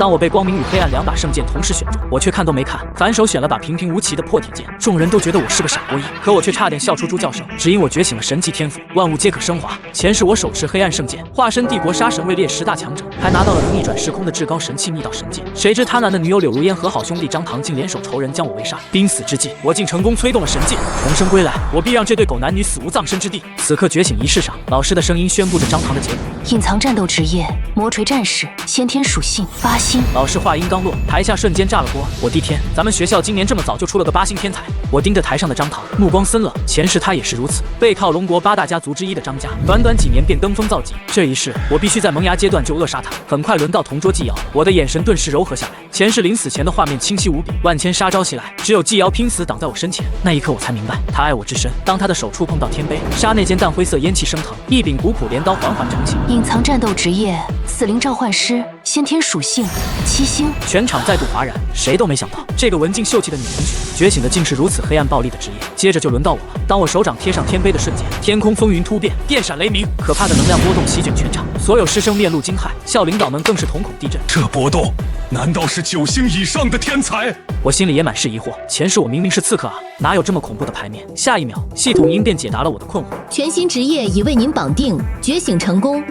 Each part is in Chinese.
当我被光明与黑暗两把圣剑同时选中，我却看都没看，反手选了把平平无奇的破铁剑。众人都觉得我是个傻波一，可我却差点笑出猪叫声，只因我觉醒了神奇天赋，万物皆可升华。前世我手持黑暗圣剑，化身帝国杀神位列10大强者，还拿到了能逆转时空的至高神器逆道神剑。谁知贪婪的女友柳如烟和好兄弟张唐竟联手仇人将我围杀，濒死之际，我竟成功催动了神剑，重生归来，我必让这对狗男女死无葬身之地。此刻觉醒仪式上，老师的声音宣布着张唐的结果：隐藏战斗职业魔锤战士，先天属性8星。老师话音刚落，台下瞬间炸了锅。我的天，咱们学校今年这么早就出了个8星天才！我盯着台上的张唐，目光森冷。前世他也是如此，背靠龙国8大家族之一的张家，短短几年便登峰造极。这一世，我必须在萌芽阶段就扼杀他。很快轮到同桌纪瑶，我的眼神顿时柔和下来。前世临死前的画面清晰无比，万千杀招袭来，只有纪瑶拼死挡在我身前。那一刻我才明白，他爱我之深。当他的手触碰到天杯，刹那间淡灰色烟气升腾，一柄古朴镰刀缓缓成型。隐藏战斗职业死灵召唤师，先天属性7星。全场再度哗然，谁都没想到这个文静秀气的女同学觉醒的竟是如此黑暗暴力的职业。接着就轮到我了。当我手掌贴上天杯的瞬间，天空风云突变，电闪雷鸣，可怕的能量波动席卷全场，所有师生面露惊骇，校领导们更是瞳孔地震。这波动难道是9星以上的天才？我心里也满是疑惑，前世我明明是刺客啊，哪有这么恐怖的牌面？下一秒，系统音便解答了我的困惑。全新职业已为您绑定，觉醒成功。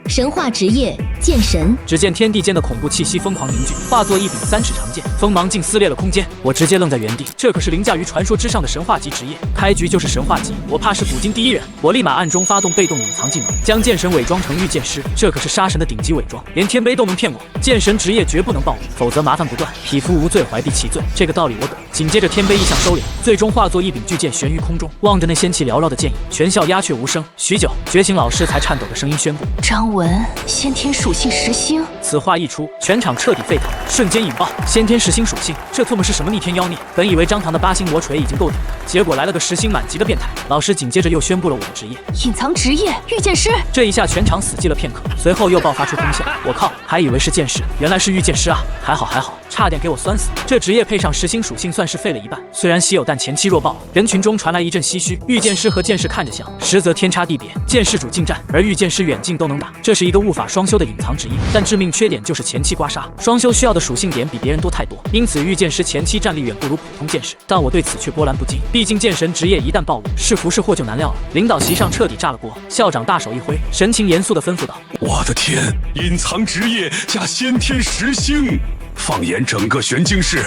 神话职业剑神。只见天地间的恐怖气息疯狂凝聚，化作一柄3尺长剑，锋芒竟撕裂了空间。我直接愣在原地，这可是凌驾于传说之上的神话级职业，开局就是神话级，我怕是古今第一人。我立马暗中发动被动隐藏技能，将剑神伪装成御剑师，这可是杀神的顶级伪装，连天杯都能骗我。剑神职业绝不能暴露，否则麻烦不断。匹夫无罪，怀璧其罪，这个道理我懂。紧接着天杯意象收敛，最终化作一柄巨剑悬于空中，望着那仙气缭绕的剑影，全校鸦雀无声。许久，觉醒老师才颤抖的声音宣布：张文先天属性10星。此话一出，全场彻底沸腾，瞬间引爆。先天10星属性，这唾沫是什么逆天妖孽？本以为张唐的8星魔锤已经够顶了，结果来了个10星满级的变态。老师紧接着又宣布了我的职业：隐藏职业御剑师。这一下全场死寂了片刻，随后又爆发出通笑。我靠，还以为是剑士，原来是御剑师啊！还好，差点给我酸死。这职业配上10星属性，算是废了一半。虽然稀有，但前期弱爆。人群中传来一阵唏嘘。御剑师和剑士看着像，实则天差地别。剑士主近战，而御剑师远近都能打，这是一个无法双修的隐藏职业。但致命缺点就是前期刮痧，双修需要的属性点比别人多太多，因此御剑师前期战力远不如普通剑士。但我对此却波澜不惊，毕竟剑神职业一旦暴露，是福是祸就难料了。领导席上彻底炸了锅，校长大手一挥，神情严肃地吩咐道：我的天，隐藏职业加先天10星！放眼整个玄境市，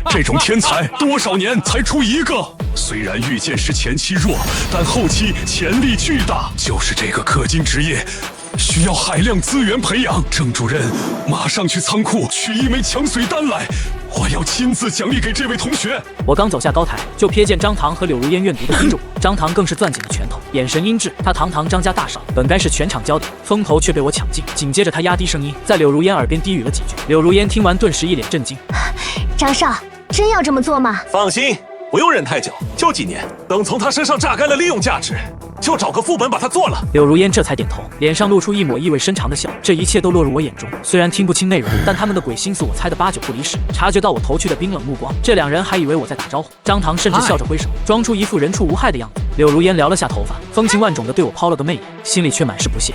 这种天才多少年才出一个？虽然御剑师前期弱，但后期潜力巨大。就是这个氪金职业，需要海量资源培养。郑主任，马上去仓库取1枚强髓丹来，我要亲自奖励给这位同学。我刚走下高台，就瞥见张唐和柳如烟怨毒的盯着我。张唐更是攥紧了拳头，眼神阴鸷。他堂堂张家大少，本该是全场焦点，风头却被我抢尽。紧接着他压低声音，在柳如烟耳边低语了几句。柳如烟听完，顿时一脸震惊。张少，真要这么做吗？放心，不用忍太久，就几年。等从他身上榨干了利用价值，就找个副本把他做了。柳如烟这才点头，脸上露出一抹意味深长的笑。这一切都落入我眼中，虽然听不清内容，但他们的鬼心思我猜得8、9不离10。察觉到我投去的冰冷目光，这2人还以为我在打招呼。张唐甚至笑着挥手，装出一副人畜无害的样子。柳如烟撩了下头发，风情万种地对我抛了个媚眼，心里却满是不屑。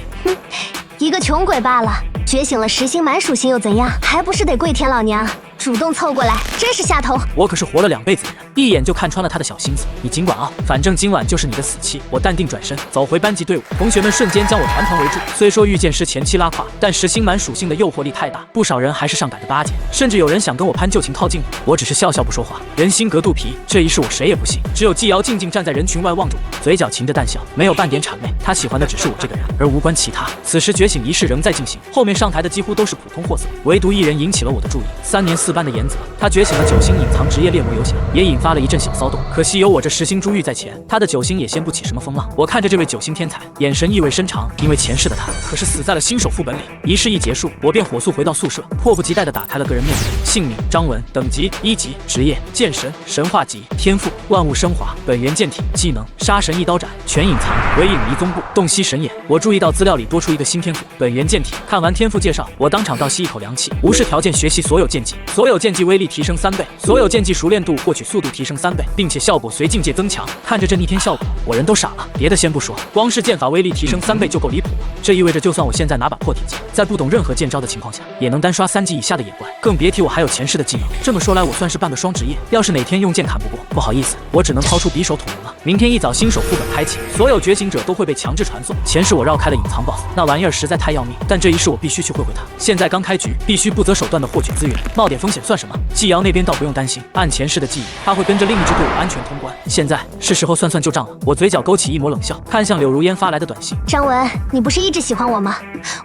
一个穷鬼罢了，觉醒了10星满属性又怎样？还不是得跪天老娘？主动凑过来，真是下头。我可是活了2辈子的人，一眼就看穿了他的小心思。你尽管傲，反正今晚就是你的死期。我淡定转身，走回班级队伍，同学们瞬间将我团团围住。虽说御剑师前期拉胯，但10星满属性的诱惑力太大，不少人还是上赶着巴结，甚至有人想跟我攀旧情套近乎。我只是笑笑不说话。人心隔肚皮，这一世我谁也不信，只有纪瑶静静站在人群外望着我，嘴角噙着淡笑，没有半点谄媚。他喜欢的只是我这个人，而无关其他。此时觉醒仪式仍在进行，后面上台的几乎都是普通货色，唯独一人引起了我的注意。3年4班的严泽，他觉醒了9星隐藏职业猎魔游侠，也引发了一阵小骚动。可惜有我这10星珠玉在前，他的9星也掀不起什么风浪。我看着这位9星天才，眼神意味深长，因为前世的他可是死在了新手副本里。仪式一结束，我便火速回到宿舍，迫不及待地打开了个人面簿，姓名张文，等级1级，职业剑神，神话级，天赋万物升华，本源剑体，技能杀神一刀斩，全隐藏，为影离踪部，洞悉神眼。我注意到资料里多出一个新天赋，本源剑体。看完天赋介绍，我当场倒吸一口凉气，无视条件学习所有剑技，所有剑技威力提升3倍，所有剑技熟练度获取速度提升3倍，并且效果随境界增强。看着这逆天效果，我人都傻了。别的先不说，光是剑法威力提升3倍就够离谱了，这意味着就算我现在拿把破铁剑，在不懂任何剑招的情况下，也能单刷3级以下的野怪，更别提我还有前世的技能。这么说来，我算是半个双职业。要是哪天用剑砍不过，不好意思，我只能掏出匕首捅人了。明天一早新手副本开启，所有觉醒者都会被强制传送。前世我绕开了隐藏 BOSS， 那玩意儿实在太要命，但这一世我必须去会会它。现在刚开局，必须不择手段的获取资源，冒点风险算什么？季瑶那边倒不用担心，按前世的记忆，他会跟着另一支队伍安全通关。现在是时候算算旧账了。我嘴角勾起一抹冷笑，看向柳如烟发来的短信。张文，你不是一直喜欢我吗？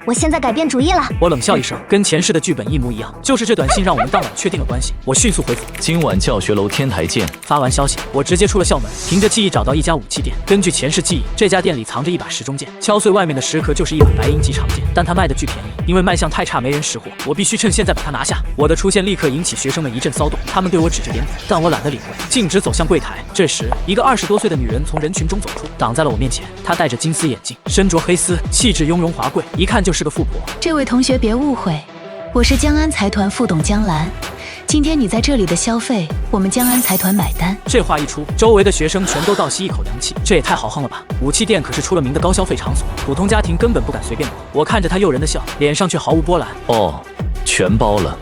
我现在改变主意了。我冷笑一声，跟前世的剧本一模一样，就是这短信让我们当晚确定了关系。我迅速回复：今晚教学楼天台见。发完消息，我直接出了校门，凭着记忆找到一家武器店。根据前世记忆，这家店里藏着一把石中剑，敲碎外面的石壳就是一把白银级长剑，但它卖的巨便宜，因为卖相太差没人识货。我必须趁现在把它拿下。我的出现立刻引起学生们一阵骚动，他们对我指着点点，但我懒得理会，径直走向柜台。这时，一个20多岁的女人从人群中走出，挡在了我面前。她戴着金丝眼镜，身着黑丝，气质雍容华贵，一看就是个富婆。这位同学别误会，我是江安财团副董江兰。今天你在这里的消费，我们江安财团买单。这话一出，周围的学生全都倒吸一口凉气，这也太豪横了吧！武器店可是出了名的高消费场所，普通家庭根本不敢随便逛。我看着他诱人的笑，脸上却毫无波澜。哦，全包了。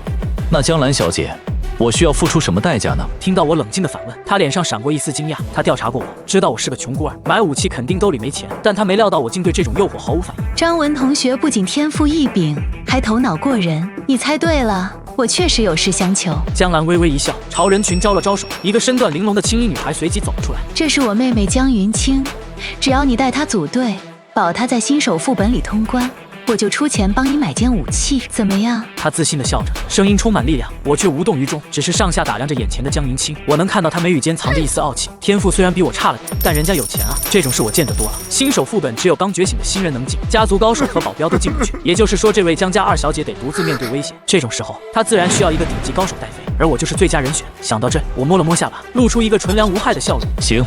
那江兰小姐，我需要付出什么代价呢？听到我冷静的反问，他脸上闪过一丝惊讶。他调查过我，知道我是个穷孤儿，买武器肯定兜里没钱，但他没料到我竟对这种诱惑毫无反应。张文同学不仅天赋异禀，还头脑过人。你猜对了，我确实有事相求。江兰微微一笑，朝人群招了招手，一个身段玲珑的青衣女孩随即走了出来。这是我妹妹江云清，只要你带她组队，保她在新手副本里通关，我就出钱帮你买件武器，怎么样？他自信地笑着，声音充满力量。我却无动于衷，只是上下打量着眼前的江云清。我能看到她眉宇间藏着一丝傲气。天赋虽然比我差了点，但人家有钱啊，这种事我见得多了。新手副本只有刚觉醒的新人能进，家族高手和保镖都进不去。也就是说，这位江家二小姐得独自面对危险。这种时候，她自然需要一个顶级高手带飞，而我就是最佳人选。想到这，我摸了摸下巴，露出一个纯良无害的笑容。行。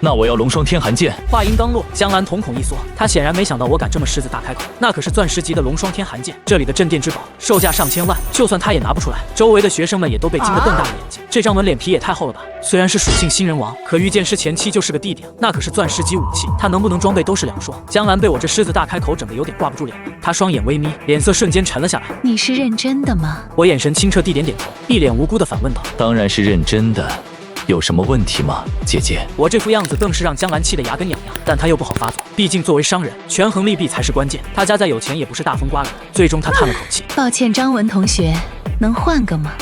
那我要龙双天寒剑。话音刚落，江兰瞳孔一缩，她显然没想到我敢这么狮子大开口。那可是钻石级的龙双天寒剑，这里的镇店之宝，售价上千万，就算他也拿不出来。周围的学生们也都被惊得瞪大了眼睛。这张文脸皮也太厚了吧！虽然是属性新人王，可御剑师前期就是个弟弟，那可是钻石级武器，他能不能装备都是两说。江兰被我这狮子大开口整得有点挂不住脸了，她双眼微眯，脸色瞬间沉了下来。你是认真的吗？我眼神清澈地点点头，一脸无辜地反问道：当然是认真的。有什么问题吗，姐姐？我这副样子更是让江兰气得牙根痒痒，但她又不好发作，毕竟作为商人，权衡利弊才是关键。他家再有钱也不是大风刮来的。最终他叹了口气：抱歉，张文同学，能换个吗？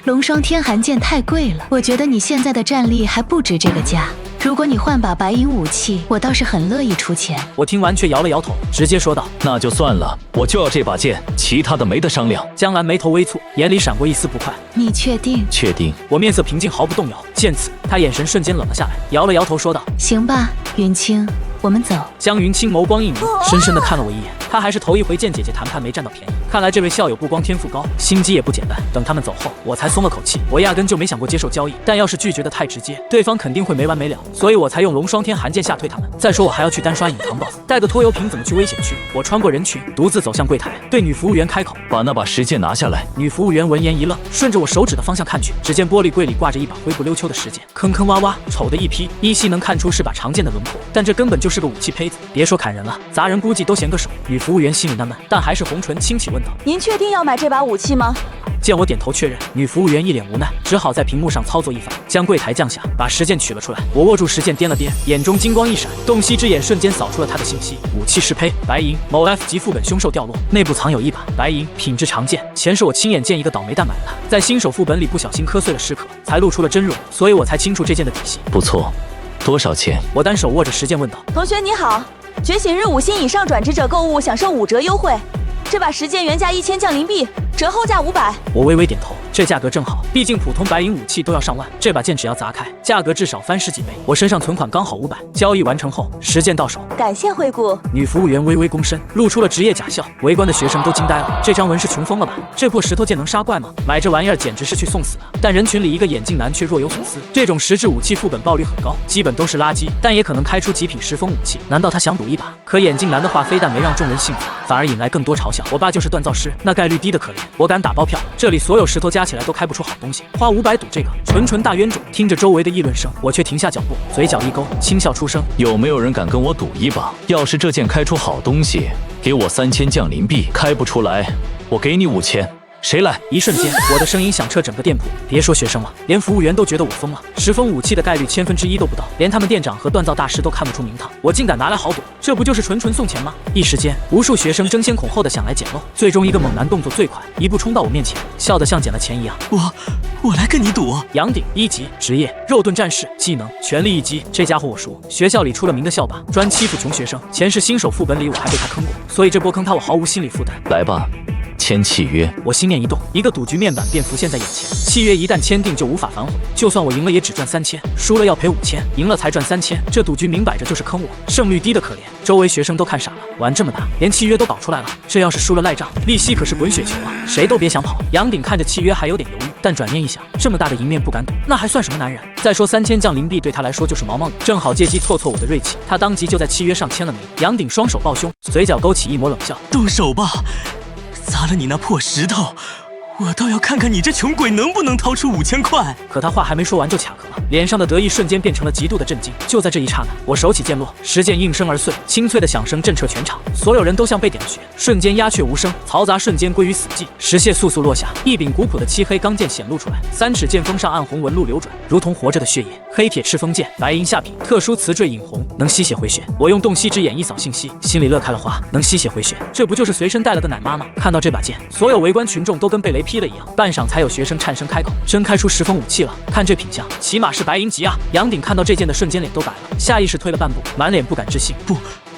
龙双天寒剑太贵了，我觉得你现在的战力还不值这个价。如果你换把白银武器，我倒是很乐意出钱。我听完却摇了摇头，直接说道：那就算了，我就要这把剑，其他的没得商量。江兰眉头微蹙，眼里闪过一丝不快。你确定？确定。我面色平静，毫不动摇。见此，他眼神瞬间冷了下来，摇了摇头说道：行吧，云清，我们走。江云清眸光一凝，深深地看了我一眼。他还是头一回见姐姐谈判没占到便宜，看来这位校友不光天赋高，心机也不简单。等他们走后，我才松了口气。我压根就没想过接受交易，但要是拒绝的太直接，对方肯定会没完没了，所以我才用龙双天寒剑吓退他们。再说我还要去单刷隐藏 BOSS， 带个拖油瓶怎么去危险区？我穿过人群，独自走向柜台，对女服务员开口：把那把石剑拿下来。女服务员闻言一愣，顺着我手指的方向看去，只见玻璃柜里挂着一把灰不溜秋的石剑，坑坑洼洼，丑的一批，依稀能看出是把长剑的轮廓，但这根本就是个武器胚子，别说砍人了，砸人估计都嫌个手。女服务员心里纳闷，但还是红唇轻启问道：您确定要买这把武器吗？见我点头确认，女服务员一脸无奈，只好在屏幕上操作一番，将柜台降下，把石剑取了出来。我握住石剑掂了掂，眼中金光一闪，洞悉之眼瞬间扫出了他的信息：武器适配白银，某 F 级副本凶兽掉落，内部藏有一把白银品质长剑。前世我亲眼见一个倒霉蛋买了它，在新手副本里不小心磕碎了石壳，才露出了真容，所以我才清楚这件的底细。不错，多少钱？我单手握着石剑问道：同学你好，觉醒日5星以上转职者购物享受5折优惠，这把石剑原价1000降临币，折后价500。我微微点头，这价格正好，毕竟普通白银武器都要上万，这把剑只要砸开，价格至少翻10几倍。我身上存款刚好500，交易完成后，石剑到手，感谢惠顾。女服务员微微躬身，露出了职业假笑。围观的学生都惊呆了，这张文是穷疯了吧？这破石头剑能杀怪吗？买这玩意儿简直是去送死的。但人群里一个眼镜男却若有所思，这种实质武器副本爆率很高，基本都是垃圾，但也可能开出极品10风武器。难道他想赌一把？可眼镜男的话非但没让众人信服，反而引来更多嘲笑。我爸就是锻造师，那概率低的可怜。我敢打包票，这里所有石头加起起来都开不出好东西，花500赌这个，纯大冤种。听着周围的议论声，我却停下脚步，嘴角一勾，轻笑出声。有没有人敢跟我赌一把？要是这件开出好东西，给我3000降临币；开不出来，我给你5000。谁来？一瞬间，我的声音响彻整个店铺。别说学生了，连服务员都觉得我疯了。10分武器的概率1/1000都不到，连他们店长和锻造大师都看不出名堂，我竟敢拿来豪赌，这不就是纯送钱吗？一时间，无数学生争先恐后的想来捡漏。最终，一个猛男动作最快，一步冲到我面前，笑得像捡了钱一样。我来跟你赌。杨鼎1级，职业肉盾战士，技能全力一击。这家伙我熟，学校里出了名的校霸，专欺负穷学生。前世新手副本里我还被他坑过，所以这波坑他我毫无心理负担。来吧。签契约，我心念一动，一个赌局面板便浮现在眼前。契约一旦签订就无法反悔，就算我赢了也只赚3000，输了要赔5000，赢了才赚3000，这赌局明摆着就是坑我，胜率低的可怜。周围学生都看傻了，玩这么大，连契约都搞出来了，这要是输了赖账，利息可是滚雪球啊，谁都别想跑。杨鼎看着契约还有点犹豫，但转念一想，这么大的赢面不敢赌，那还算什么男人？再说3000降临币对他来说就是毛毛雨，正好借机挫我的锐气，他当即就在契约上签了名。杨鼎双手抱胸，嘴角勾起一抹冷笑，动手吧。砸了你那破石头，我倒要看看你这穷鬼能不能掏出5000块。可他话还没说完就卡壳了，脸上的得意瞬间变成了极度的震惊。就在这一刹那，我手起剑落，石剑应声而碎，清脆的响声震彻全场，所有人都像被点了穴，瞬间鸦雀无声，嘈杂瞬间归于死寂。石屑簌簌落下，一柄古朴的漆黑钢剑显露出来，3尺剑锋上暗红纹路流转，如同活着的血液。黑铁赤锋剑，白银下柄，特殊瓷坠引红，能吸血回血。我用洞悉之眼一扫信息，心里乐开了花，能吸血回血，这不就是随身带了个奶妈吗？看到这把剑，所有围观群众都跟被雷劈了一样，半晌才有学生颤声开口，真开出10分武器了，看这品相，起码是白银级啊！杨鼎看到这件的瞬间脸都白了，下意识退了半步，满脸不敢置信。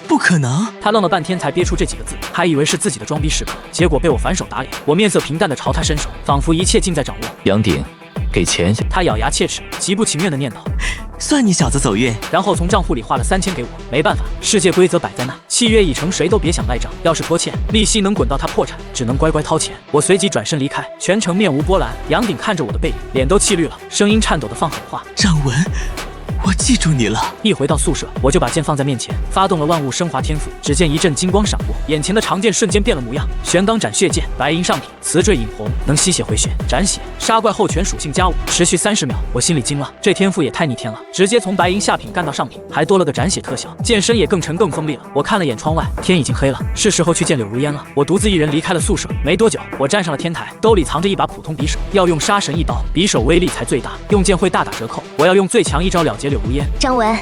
不可能！他愣了半天才憋出这几个字，还以为是自己的装逼时刻，结果被我反手打脸。我面色平淡的朝他伸手，仿佛一切尽在掌握。杨鼎，给钱！他咬牙切齿，极不情愿的念叨。算你小子走运。然后从账户里划了3000给我，没办法，世界规则摆在那，契约已成，谁都别想赖账。要是拖欠，利息能滚到他破产，只能乖乖掏钱。我随即转身离开，全程面无波澜。杨鼎看着我的背影，脸都气绿了，声音颤抖的放狠话：张文，我记住你了。一回到宿舍，我就把剑放在面前，发动了万物升华天赋。只见一阵金光闪过，眼前的长剑瞬间变了模样，玄钢斩血剑，白银上品，瓷坠引红，能吸血回血，斩血杀怪后全属性加5，持续30秒。我心里惊了，这天赋也太逆天了，直接从白银下品干到上品，还多了个斩血特效，剑身也更沉更锋利了。我看了眼窗外，天已经黑了，是时候去见柳如烟了。我独自一人离开了宿舍，没多久，我站上了天台，兜里藏着一把普通匕首，要用杀神一刀，匕首威力才最大，用剑会大打折扣。我要用最强一招了结柳如烟。张文，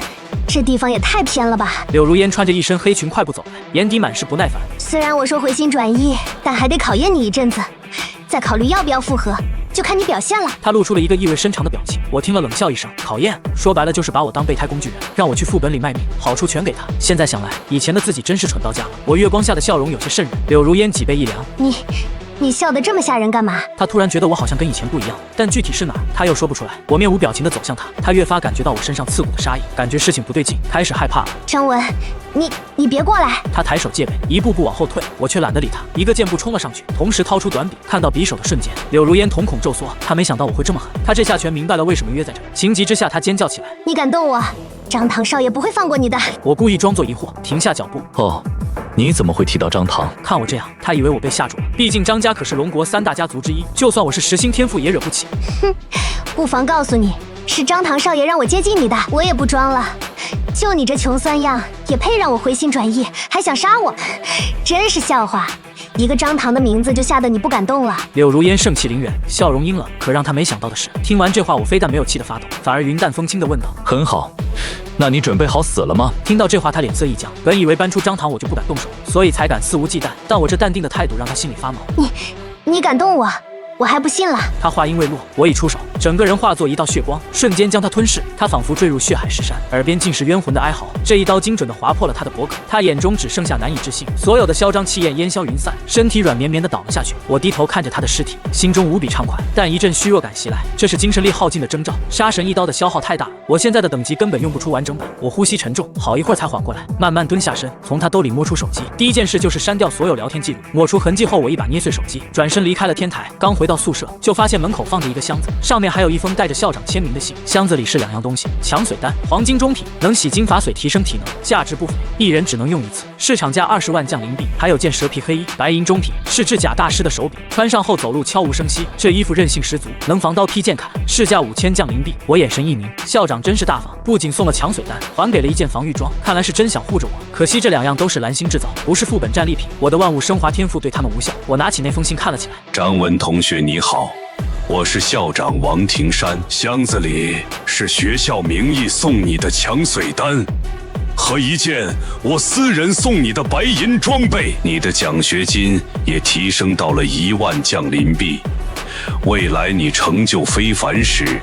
这地方也太偏了吧！柳如烟穿着一身黑裙快步走来，眼底满是不耐烦。虽然我说回心转意，但还得考验你一阵子，再考虑要不要复合，就看你表现了。他露出了一个意味深长的表情，我听了冷笑一声。考验，说白了就是把我当备胎工具人，让我去副本里卖命，好处全给他。现在想来，以前的自己真是蠢到家了。我月光下的笑容有些瘆人。柳如烟脊背一凉，你笑得这么吓人干嘛？他突然觉得我好像跟以前不一样，但具体是哪，他又说不出来。我面无表情地走向他，他越发感觉到我身上刺骨的杀意，感觉事情不对劲，开始害怕了。张文，你别过来！他抬手戒备，一步步往后退，我却懒得理他，一个箭步冲了上去，同时掏出短柄。看到匕首的瞬间，柳如烟瞳孔骤缩，他没想到我会这么狠，他这下全明白了为什么约在这。情急之下，他尖叫起来：“你敢动我，张唐少爷不会放过你的！”我故意装作疑惑，停下脚步。哦，你怎么会提到张唐？看我这样，他以为我被吓住了。毕竟张家可是龙国3大家族之一，就算我是10星天赋也惹不起。哼，不妨告诉你，是张唐少爷让我接近你的，我也不装了。就你这穷酸样，也配让我回心转意，还想杀我？真是笑话！一个张唐的名字就吓得你不敢动了。柳如烟盛气凌人，笑容阴冷。可让他没想到的是，听完这话，我非但没有气得发抖，反而云淡风轻地问道：“很好，那你准备好死了吗？”听到这话，他脸色一僵，本以为搬出张唐我就不敢动手，所以才敢肆无忌惮。但我这淡定的态度让他心里发毛。你敢动我？我还不信了。他话音未落，我已出手，整个人化作一道血光，瞬间将他吞噬。他仿佛坠入血海石山，耳边尽是冤魂的哀嚎。这一刀精准地划破了他的脖颈，他眼中只剩下难以置信，所有的嚣张气焰烟消云散，身体软绵绵地倒了下去。我低头看着他的尸体，心中无比畅快，但一阵虚弱感袭来，这是精神力耗尽的征兆。杀神一刀的消耗太大了，我现在的等级根本用不出完整版。我呼吸沉重，好一会儿才缓过来，慢慢蹲下身，从他兜里摸出手机。第一件事就是删掉所有聊天记录，抹除痕迹后，我一把捏碎手机，转身离开了天台。刚回到到宿舍，就发现门口放着一个箱子，上面还有一封带着校长签名的信。箱子里是2样东西：强水丹、黄金中品，能洗金发水提升体能，价值不菲，一人只能用1次，市场价20万降临币。还有件蛇皮黑衣，白银中品，是制甲大师的手笔，穿上后走路悄无声息。这衣服韧性十足，能防刀劈剑砍，市价5000降临币。我眼神一凝，校长真是大方，不仅送了强水丹，还给了一件防御装，看来是真想护着我。可惜这2样都是蓝星制造，不是副本战利品，我的万物升华天赋对他们无效。我拿起那封信看了起来。张文同学你好，我是校长王庭山，箱子里是学校名义送你的强水丹和一件我私人送你的白银装备，你的奖学金也提升到了1万降临币。未来你成就非凡时，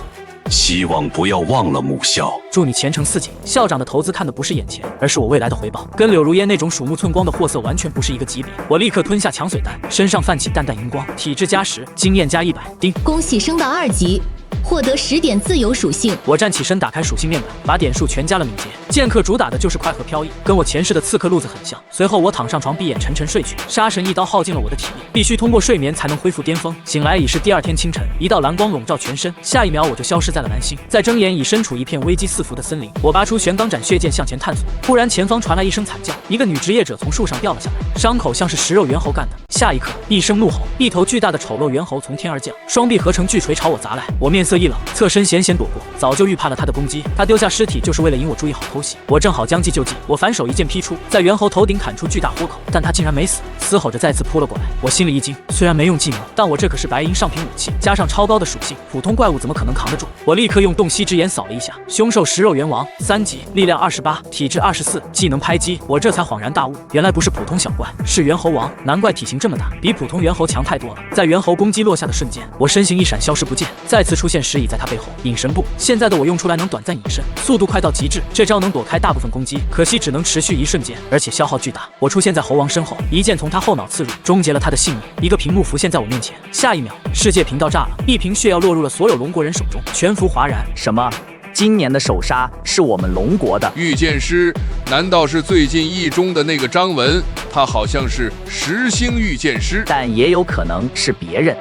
希望不要忘了母校。祝你前程似锦。校长的投资看的不是眼前，而是我未来的回报，跟柳如烟那种鼠目寸光的货色完全不是一个级别。我立刻吞下强水丹，身上泛起淡淡荧光，体质加10，经验加100。叮，恭喜升到2级，获得10点自由属性。我站起身，打开属性面板，把点数全加了敏捷。剑客主打的就是快和飘逸，跟我前世的刺客路子很像。随后我躺上床，闭眼沉沉睡去。杀神一刀耗尽了我的体力，必须通过睡眠才能恢复巅峰。醒来已是第2天清晨，一道蓝光笼罩全身，下一秒我就消失在了蓝星。再睁眼已身处一片危机四伏的森林。我拔出玄钢斩血剑向前探索，忽然前方传来一声惨叫，一个女职业者从树上掉了下来，伤口像是食肉猿猴干的。下一刻，一声怒吼，一头巨大的丑陋猿猴从天而降，双臂合成巨锤朝我砸来。我面色一冷，侧身险险躲过，早就预判了他的攻击。他丢下尸体就是为了引我注意好偷袭。我正好将计就计，我反手一剑劈出，在猿猴头顶砍出巨大豁口，但他竟然没死，嘶吼着再次扑了过来。我心里一惊，虽然没用技能，但我这可是白银上品武器，加上超高的属性，普通怪物怎么可能扛得住？我立刻用洞悉之眼扫了一下，凶兽食肉猿王3级，力量28，体质24，技能拍击。我这才恍然大悟，原来不是普通小怪，是猿猴王，难怪体型这么大，比普通猿猴强太多了。在猿猴攻击落下的瞬间，我身形一闪，消失不见，再次出现时已在他背后。隐神步，现在的我用出来能短暂隐身，速度快到极致，这招能躲开大部分攻击，可惜只能持续1瞬间，而且消耗巨大。我出现在猴王身后，一剑从他后脑刺入，终结了他的性命。一个屏幕浮现在我面前，下一秒，世界频道炸了，一瓶血药落入了所有龙国人手中，全服哗然。什么？今年的首杀是我们龙国的御剑师？难道是最近一中的那个张文？他好像是10星御剑师，但也有可能是别人。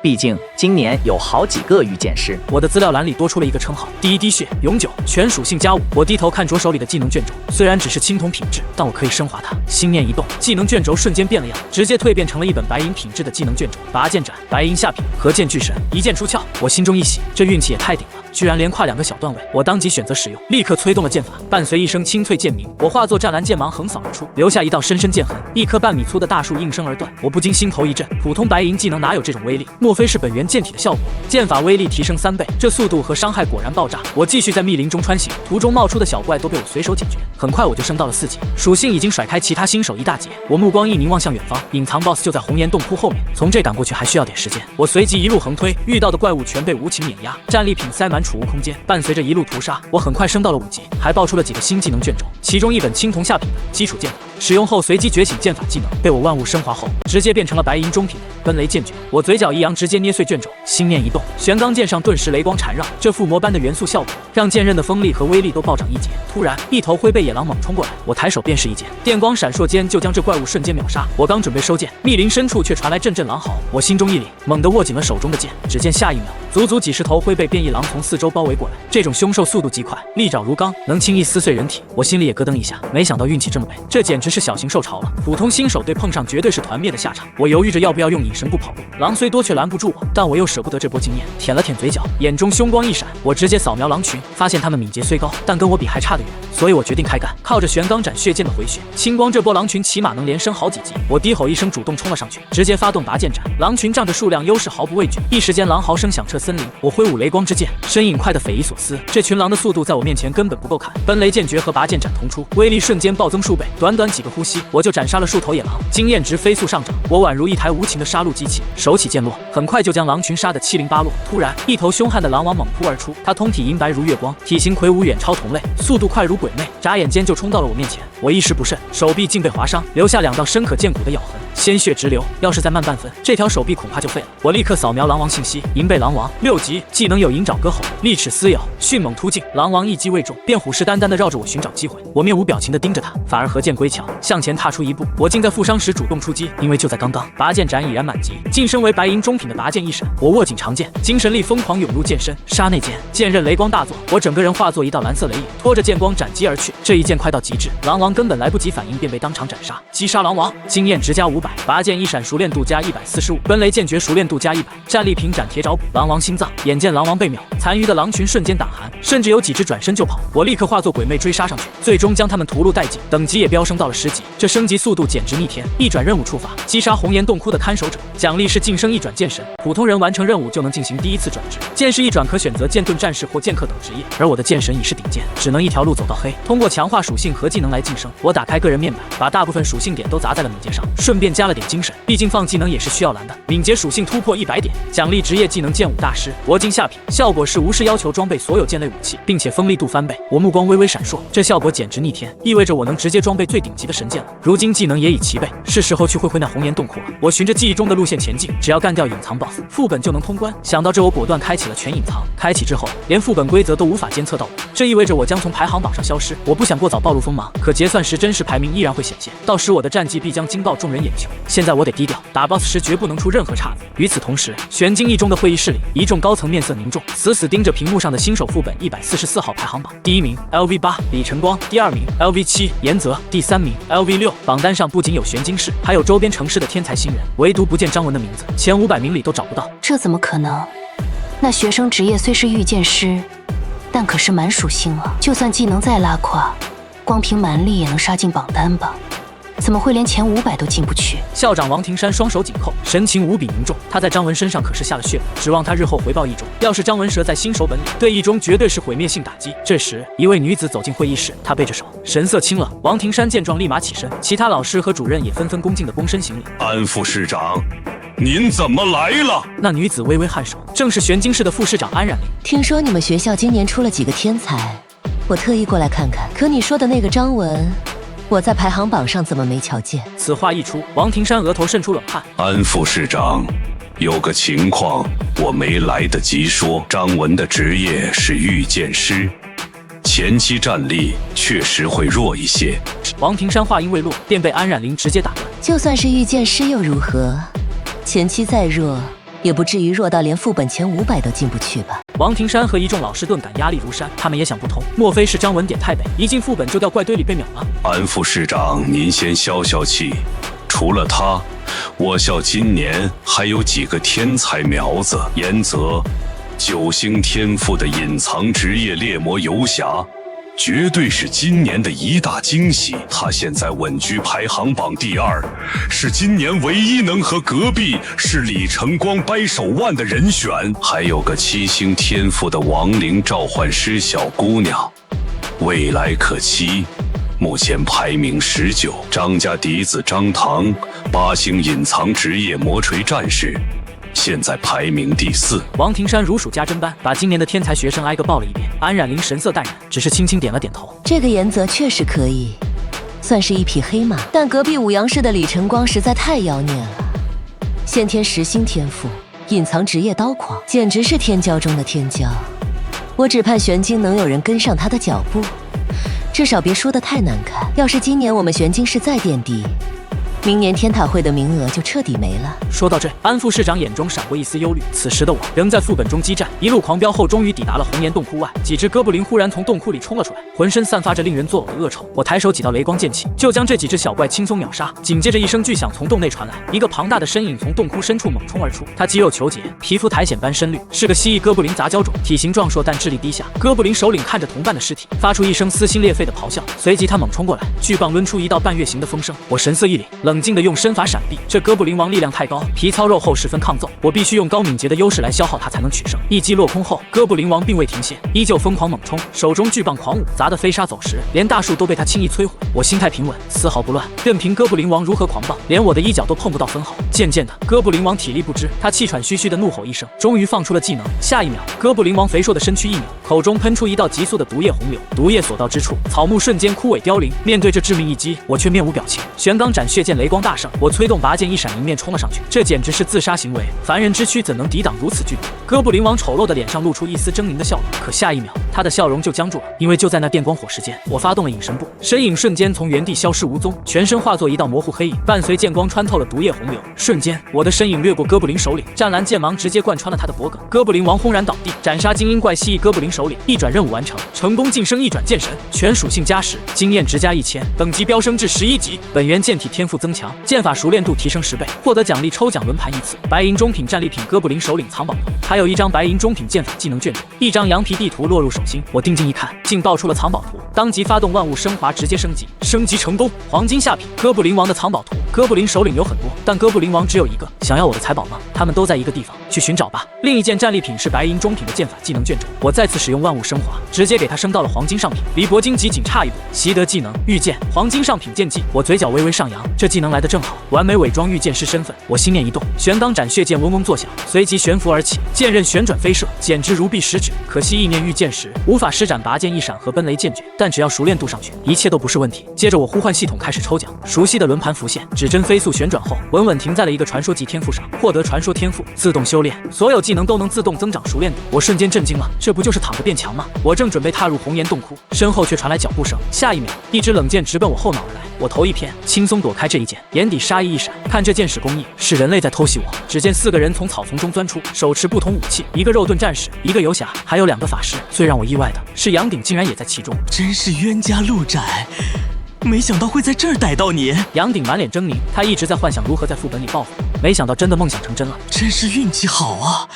毕竟今年有好几个御剑师。我的资料栏里多出了一个称号，第1滴血，永久，全属性加5。我低头看着手里的技能卷轴，虽然只是青铜品质，但我可以升华它。心念一动，技能卷轴瞬间变了样，直接蜕变成了一本白银品质的技能卷轴。拔剑斩，白银下品，合剑巨神，一剑出鞘。我心中一喜，这运气也太顶了，居然连跨2个小段位。我当即选择使用，立刻催动了剑法，伴随一声清脆剑鸣，我化作湛蓝剑芒横扫而出，留下一道深深剑痕。1棵半米粗的大树应声而断，我不禁心头一震，普通白银技能哪有这种威力？莫非是本源剑体的效果？剑法威力提升3倍，这速度和伤害果然爆炸。我继续在密林中穿行，途中冒出的小怪都被我随手解决，很快我就升到了4级，属性已经甩开其他新手一大截。我目光一凝望向远方，隐藏 BOSS 就在红岩洞窟后面，从这赶过去还需要点时间。我随即一路横推，遇到的怪物全被无情碾压，战利品塞满储物空间。伴随着一路屠杀，我很快升到了5级，还爆出了几个新技能卷轴，其中一本青铜下品的基础剑法，使用后随即觉醒剑法技能，被我万物升华后，直接变成了白银中品的奔雷剑诀。我嘴角一扬，直接捏碎卷轴，心念一动，玄钢剑上顿时雷光缠绕，这附魔般的元素效果让剑刃的锋利和威力都暴涨1截。突然，一头灰背野狼猛冲过来，我抬手便是一剑，电光闪烁间就将这怪物瞬间秒杀。我刚准备收剑，密林深处却传来阵阵狼嚎，我心中一凛，猛地握紧了手中的剑。只见下一秒，足足几十头灰背变异狼从四周包围过来，这种凶兽速度极快，利爪如钢，能轻易撕碎人体。我心里也咯噔一下，没想到运气这么背，这简直是小型兽潮了。普通新手队碰上绝对是团灭的下场。我犹豫着要不要用隐神步跑步，狼虽多却拦不住我，但我又舍不得这波经验，舔了舔嘴角，眼中凶光一闪，我直接扫描狼群，发现他们敏捷虽高，但跟我比还差得远，所以我决定开干，靠着玄钢斩血剑的回血，清光这波狼群起码能连升好几级。我低吼一声，主动冲了上去，直接发动拔剑斩，狼群仗着数量优势毫不畏惧，一时间狼嚎声响彻森林。我挥舞雷光之剑，身影快得匪夷所思，这群狼的速度在我面前根本不够砍。奔雷剑诀和拔剑斩同出，威力瞬间暴增数倍，短短几个呼吸，我就斩杀了数头野狼，经验值飞速上涨。我宛如一台无情的杀戮机器，手起剑落，很快就将狼群杀得七零八落。突然，一头凶悍的狼王猛扑而出，他通体银白如月光，体型魁梧远超同类，速度快如鬼魅，眨眼间就冲到了我面前。我一时不慎，手臂竟被划伤，留下2道深可见骨的咬痕。鲜血直流。要是再慢半分，这条手臂恐怕就废了。我立刻扫描狼王信息，银背狼王6级，技能有银爪割喉、利齿撕咬、迅猛突进。狼王一击未中，便虎视眈眈地绕着我寻找机会。我面无表情地盯着他，反而何剑归鞘，向前踏出一步。我竟在负伤时主动出击，因为就在刚刚，拔剑斩已然满级，晋升为白银中品的拔剑一闪。我握紧长剑，精神力疯狂涌入剑身，刹那间剑刃雷光大作，我整个人化作一道蓝色雷影，拖着剑光斩击而去。这一剑快到极致，狼王根本来不及反应，便被当场斩杀。击杀狼王，经验值加500，拔剑一闪熟练度加145，奔雷剑诀熟练度加100，战力平斩铁爪补。狼王心脏，眼见狼王被秒，残余的狼群瞬间胆寒，甚至有几只转身就跑。我立刻化作鬼魅追杀上去，最终将他们屠戮殆尽，等级也飙升到了10级，这升级速度简直逆天。一转任务触发，击杀红岩洞窟的看守者，奖励是晋升一转剑神，普通人完成任务就能进行第一次转职。剑士一转可选择剑盾战士或剑客等职业，而我的剑神已是顶尖，只能一条路走到黑。通过强化属性和技能来晋升。我打开个人面板，把大部分属性点都砸在了敏捷上，顺便加了点精神，毕竟放技能也是需要蓝的。敏捷属性突破100点，奖励职业技能剑舞大师。铂金下品，效果是无视要求装备所有剑类武器，并且锋利度翻倍。我目光微微闪烁，这效果简直逆天，意味着我能直接装备最顶级的神剑了。如今技能也已齐备，是时候去会会那红岩洞窟了。我循着记忆中的路线前进，只要干掉隐藏 BOSS， 副本就能通关。想到这，我果断开启了全隐藏。开启之后，连副本规则都无法监测到我，这意味着我将从排行榜上消失。我不想过早暴露锋芒，可结算时真实排名依然会显现，到时我的战绩必将惊爆众人眼球。现在我得低调，打 BOSS 时绝不能出任何岔子。与此同时，玄晶一中的会议室里，一众高层面色凝重，死死盯着屏幕上的新手副本144号排行榜。第1名 LV8 李晨光，第2名 LV7 严泽，第3名 LV6。榜单上不仅有玄晶市，还有周边城市的天才新人，唯独不见张文的名字，前500名里都找不到。这怎么可能？那学生职业虽是御剑师，但可是蛮属性啊，就算技能再拉胯，光凭蛮力也能杀进榜单吧？怎么会连前500都进不去？校长王庭山双手紧扣，神情无比凝重。他在张文身上可是下了血本，指望他日后回报一中。要是张文折在新手本里，对一中绝对是毁灭性打击。这时，一位女子走进会议室，她背着手，神色清冷。王庭山见状立马起身，其他老师和主任也纷纷恭敬地躬身行礼。安副市长，您怎么来了？那女子微微颔首，正是玄晶市的副市长安冉玲。听说你们学校今年出了几个天才，我特意过来看看。可你说的那个张文，我在排行榜上怎么没瞧见？此话一出，王庭山额头渗出冷汗。安副市长，有个情况我没来得及说。张文的职业是御剑师，前期战力确实会弱一些。王庭山话音未落，便被安冉玲直接打断。就算是御剑师又如何？前期再弱，也不至于弱到连副本前500都进不去吧？王庭山和一众老师顿感压力如山，他们也想不通，莫非是张文点太北，一进副本就掉怪堆里被秒了？安副市长，您先消消气。除了他，我校今年还有几个天才苗子。严泽，9星天赋的隐藏职业猎魔游侠，绝对是今年的一大惊喜。他现在稳居排行榜第2，是今年唯一能和隔壁是李晨光掰手腕的人选。还有个7星天赋的亡灵召唤师小姑娘，未来可期，目前排名19。张家嫡子张唐，8星隐藏职业魔锤战士，现在排名第4。王庭山如数家珍般把今年的天才学生挨个报了一遍。安冉玲神色淡然，只是轻轻点了点头。这个严泽确实可以，算是一匹黑马。但隔壁五阳市的李晨光实在太妖孽了，先天10星天赋，隐藏职业刀狂，简直是天骄中的天骄。我只盼玄晶能有人跟上他的脚步，至少别说得太难看。要是今年我们玄晶市再垫底，明年天塔会的名额就彻底没了。说到这，安副市长眼中闪过一丝忧虑。此时的我仍在副本中激战，一路狂飙后，终于抵达了红岩洞窟外。几只哥布林忽然从洞窟里冲了出来，浑身散发着令人作呕的恶臭。我抬手几道雷光剑气，就将这几只小怪轻松秒杀。紧接着一声巨响从洞内传来，一个庞大的身影从洞窟深处猛冲而出。他肌肉虬结，皮肤苔藓般深绿，是个蜥蜴哥布林杂交种，体型壮硕但智力低下。哥布林首领看着同伴的尸体，发出一声撕心裂肺的咆哮，随即他猛冲过来，巨棒抡出一道半月形的风声。我神色一凛，冷静地用身法闪避。这哥布林王力量太高，皮糙肉厚，十分抗揍，我必须用高敏捷的优势来消耗他才能取胜。一击落空后，哥布林王并未停歇，依旧疯狂猛冲，手中巨棒狂舞，砸得飞沙走石，连大树都被他轻易摧毁。我心态平稳，丝毫不乱，任凭哥布林王如何狂暴，连我的衣角都碰不到分毫。渐渐的，哥布林王体力不支，他气喘吁吁的怒吼一声，终于放出了技能。下一秒，哥布林王肥硕的身躯一扭，口中喷出一道急速的毒液洪流，毒液所到之处，草木瞬间枯萎凋零。面对这致命一击，我却面无表情。玄钢斩血剑雷光大盛，我催动拔剑一闪，迎面冲了上去，这简直是自杀行为，凡人之躯怎能抵挡如此剧毒？哥布林王丑陋的脸上露出一丝狰狞的笑容，可下一秒，他的笑容就僵住了，因为就在那电光火石间，我发动了隐神步，身影瞬间从原地消失无踪，全身化作一道模糊黑影，伴随剑光穿透了毒液洪流，瞬间，我的身影掠过哥布林首领，湛蓝剑芒直接贯穿了他的脖颈，哥布林王轰然倒地，斩杀精英怪蜥蜴哥布林首领，一转任务完成，成功晋升一转剑神，全属性加10，经验值加1000，等级飙升至11级，本源剑体天赋增强，剑法熟练度提升10倍，获得奖励抽奖轮盘1次，白银中品战利品哥布林首领藏宝图，还有一张白银中品剑法技能卷轴，一张羊皮地图落入手心，我定睛一看，竟爆出了藏宝图，当即发动万物升华，直接升级，升级成功，黄金下品，哥布林王的藏宝图，哥布林首领有很多，但哥布林王只有一个，想要我的财宝吗？他们都在一个地方，去寻找吧。另一件战利品是白银中品的剑法技能卷轴，我再次使用万物升华，直接给它升到了黄金上品，离铂金级仅差一步。习得技能御剑，黄金上品剑技，我嘴角微微上扬，这技能来得正好，完美伪装御剑师身份。我心念一动，玄钢斩血剑嗡嗡作响，随即悬浮而起，剑刃旋转飞射，简直如臂使指。可惜意念御剑时无法施展拔剑一闪和奔雷剑诀，但只要熟练度上去，一切都不是问题。接着我呼唤系统开始抽奖，熟悉的轮盘浮现，指针飞速旋转后，稳稳停在了一个传说级天赋上，获得传说天赋，自动修炼，所有技能都能自动增长熟练度。我瞬间震惊了，这不就是躺着变强吗？我正准备踏入红岩洞窟，身后却传来脚步声，下一秒，一支冷箭直奔我后脑而来，我头一偏，轻松躲开这一剑，眼底杀意一闪，看这剑使工艺，是人类在偷袭我。只见4个人从草丛中钻出，手持不同武器，一个肉盾战士，一个游侠，还有2个法师。最让我意外的是，杨鼎竟然也在其中，真是冤家路窄。没想到会在这儿逮到你。杨鼎满脸狰狞，他一直在幻想如何在副本里报复，没想到真的梦想成真了。真是运气好啊！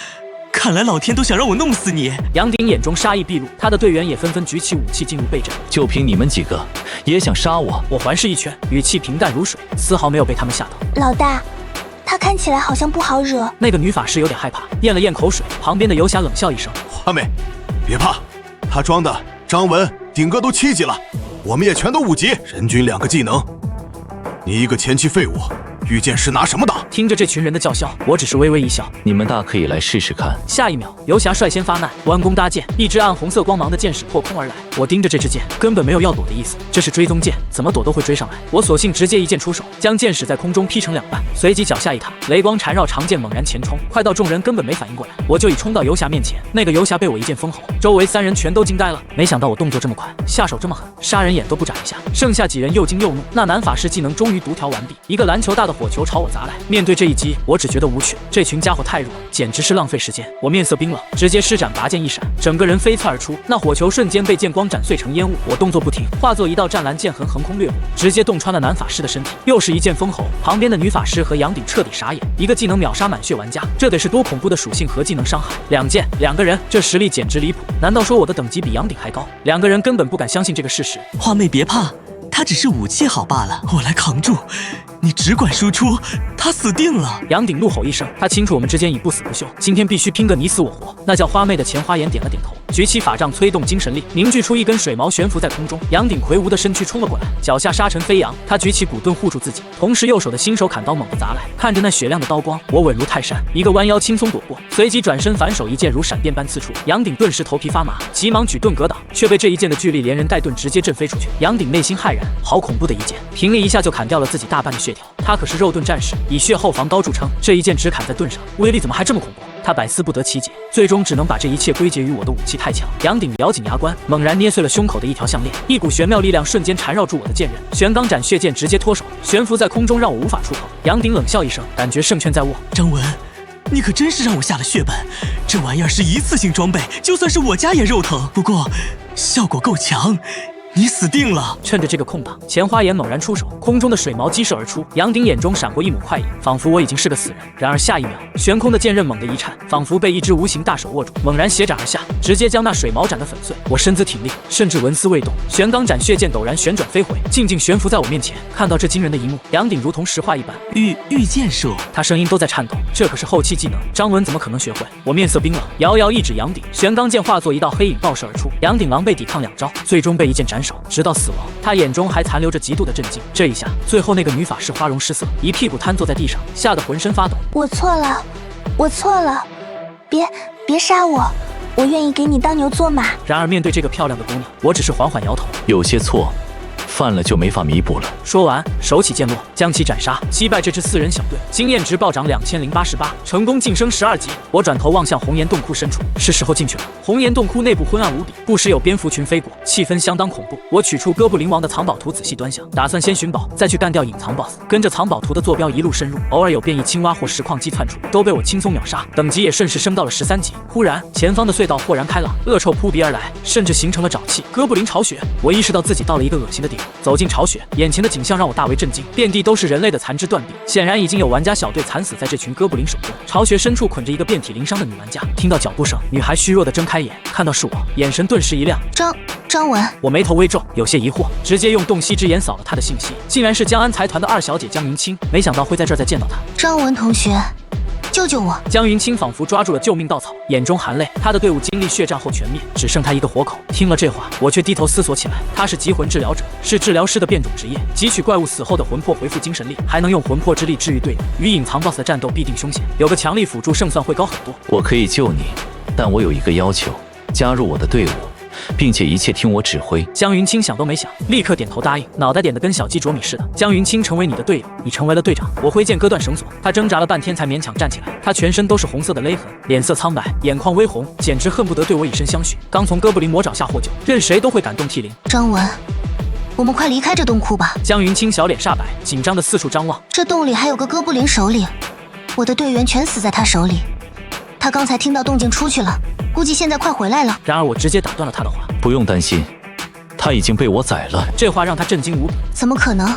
看来老天都想让我弄死你。杨鼎眼中杀意毕露，他的队员也纷纷举起武器进入备阵。就凭你们几个，也想杀我？我环视一圈，语气平淡如水，丝毫没有被他们吓到。老大，他看起来好像不好惹。那个女法师有点害怕，咽了咽口水。旁边的游侠冷笑一声：花妹，别怕，他装的张文、鼎哥都7级了，我们也全都5级，人均2个技能，你一个前期废物，御剑师拿什么打？听着这群人的叫嚣，我只是微微一笑。你们大可以来试试看。下一秒，游侠率先发难，弯弓搭箭，一支暗红色光芒的箭矢破空而来。我盯着这支箭，根本没有要躲的意思，这是追踪箭，怎么躲都会追上来。我索性直接一箭出手，将箭矢在空中劈成2半，随即脚下一踏，雷光缠绕长剑猛然前冲，快到众人根本没反应过来，我就已冲到游侠面前。那个游侠被我一剑封喉，周围3人全都惊呆了。没想到我动作这么快，下手这么狠，杀人眼都不眨一下。剩下几人又惊又怒。那男法师技能终于独调完毕，一个篮球大的火球朝我砸来。面对这一击，我只觉得无趣，这群家伙太弱，简直是浪费时间。我面色冰冷，直接施展拔剑一闪，整个人飞窜而出。那火球瞬间被剑光斩碎成烟雾。我动作不停，化作一道湛蓝剑痕横空掠过，直接洞穿了男法师的身体。又是一剑封喉，旁边的女法师和杨鼎彻底傻眼，一个技能秒杀满血玩家，这得是多恐怖的属性和技能伤害！2剑2个人，这实力简直离谱。难道说我的等级比杨鼎还高？2个人根本不敢相信这个事实。花妹别怕，他只是武器好罢了，我来扛住。你只管输出，他死定了！杨鼎怒吼一声，他清楚我们之间已不死不休，今天必须拼个你死我活。那叫花妹的钱花颜点了点头，举起法杖催动精神力，凝聚出一根水矛悬浮在空中。杨鼎魁梧的身躯冲了过来，脚下沙尘飞扬，他举起骨盾护住自己，同时右手的新手砍刀猛地砸来。看着那雪亮的刀光，我稳如泰山，一个弯腰轻松躲过，随即转身反手一剑如闪电般刺出。杨鼎顿时头皮发麻，急忙举盾格挡，却被这一剑的巨力连人带盾直接震飞出去。杨鼎内心骇然，好恐怖的一剑，凭力一下就砍掉了自己大半的血条。他可是肉盾战士，以血后防刀著称，这一剑只砍在盾上，威力怎么还这么恐怖？他百思不得其解，最终只能把这一切归结于我的武器太强。杨鼎咬紧牙关，猛然捏碎了胸口的一条项链，一股玄妙力量瞬间缠绕住我的剑刃，玄钢斩血剑直接脱手，悬浮在空中，让我无法触碰。杨鼎冷笑一声，感觉胜券在握。张文，你可真是让我下了血本，这玩意儿是一次性装备，就算是我家也肉疼。不过效果够强。你死定了！趁着这个空档，钱花颜猛然出手，空中的水矛激射而出。杨鼎眼中闪过一抹快意，仿佛我已经是个死人。然而下一秒，悬空的剑刃猛地一颤，仿佛被一只无形大手握住，猛然斜斩而下，直接将那水矛斩得粉碎。我身姿挺立，甚至纹丝未动，玄钢斩血剑陡然旋转飞回，静静悬浮在我面前。看到这惊人的一幕，杨鼎如同石化一般。御剑术，他声音都在颤抖，这可是后期技能，张文怎么可能学会？我面色冰冷，遥遥一指杨鼎，玄钢剑化作一道黑影爆射而出。杨鼎狼狈抵抗2招，最终被一剑斩首，直到死亡。他眼中还残留着极度的震惊。这一下，最后那个女法师花容失色，一屁股瘫坐在地上，吓得浑身发抖。我错了，我错了，别杀我，我愿意给你当牛做马。然而面对这个漂亮的姑娘，我只是缓缓摇头。有些错，犯了就没法弥补了。说完，手起剑落，将其斩杀，击败这支4人小队，经验值暴涨2088，成功晋升12级。我转头望向红岩洞窟深处，是时候进去了。红岩洞窟内部昏暗无比，不时有蝙蝠群飞过，气氛相当恐怖。我取出哥布林王的藏宝图，仔细端详，打算先寻宝，再去干掉隐藏 BOSS。跟着藏宝图的坐标一路深入，偶尔有变异青蛙或实况机窜出，都被我轻松秒杀，等级也顺势升到了13级。忽然，前方的隧道豁然开朗，恶臭扑鼻而来，甚至形成了沼气。哥布林巢穴，我意识到自己到了一个恶心的地方。走进巢穴，眼前的景象让我大为震惊，遍地都是人类的残肢断臂，显然已经有玩家小队惨死在这群哥布林手中。巢穴深处捆着一个遍体鳞伤的女玩家，听到脚步声，女孩虚弱的睁开眼，看到是我，眼神顿时一亮。张文，我眉头微皱，有些疑惑，直接用洞悉之眼扫了她的信息，竟然是江安财团的2小姐江云清，没想到会在这儿再见到她。张文同学，救救我！江云清仿佛抓住了救命稻草，眼中含泪。她的队伍经历血战后全灭，只剩她一个活口。听了这话，我却低头思索起来。她是极魂治疗者，是治疗师的变种职业，汲取怪物死后的魂魄，恢复精神力，还能用魂魄之力治愈队友。与隐藏 BOSS 的战斗必定凶险，有个强力辅助，胜算会高很多。我可以救你，但我有一个要求，加入我的队伍，并且一切听我指挥。江云清想都没想，立刻点头答应，脑袋点得跟小鸡啄米似的。江云清成为你的队友，你成为了队长。我挥剑割断绳索，他挣扎了半天才勉强站起来。他全身都是红色的勒痕，脸色苍白，眼眶微红，简直恨不得对我以身相许。刚从哥布林魔爪下获救，任谁都会感动涕零。张文，我们快离开这洞窟吧。江云清小脸煞白，紧张的四处张望。这洞里还有个哥布林首领，我的队员全死在他手里。他刚才听到动静出去了，估计现在快回来了。然而我直接打断了他的话。不用担心，他已经被我宰了。这话让他震惊无比。怎么可能？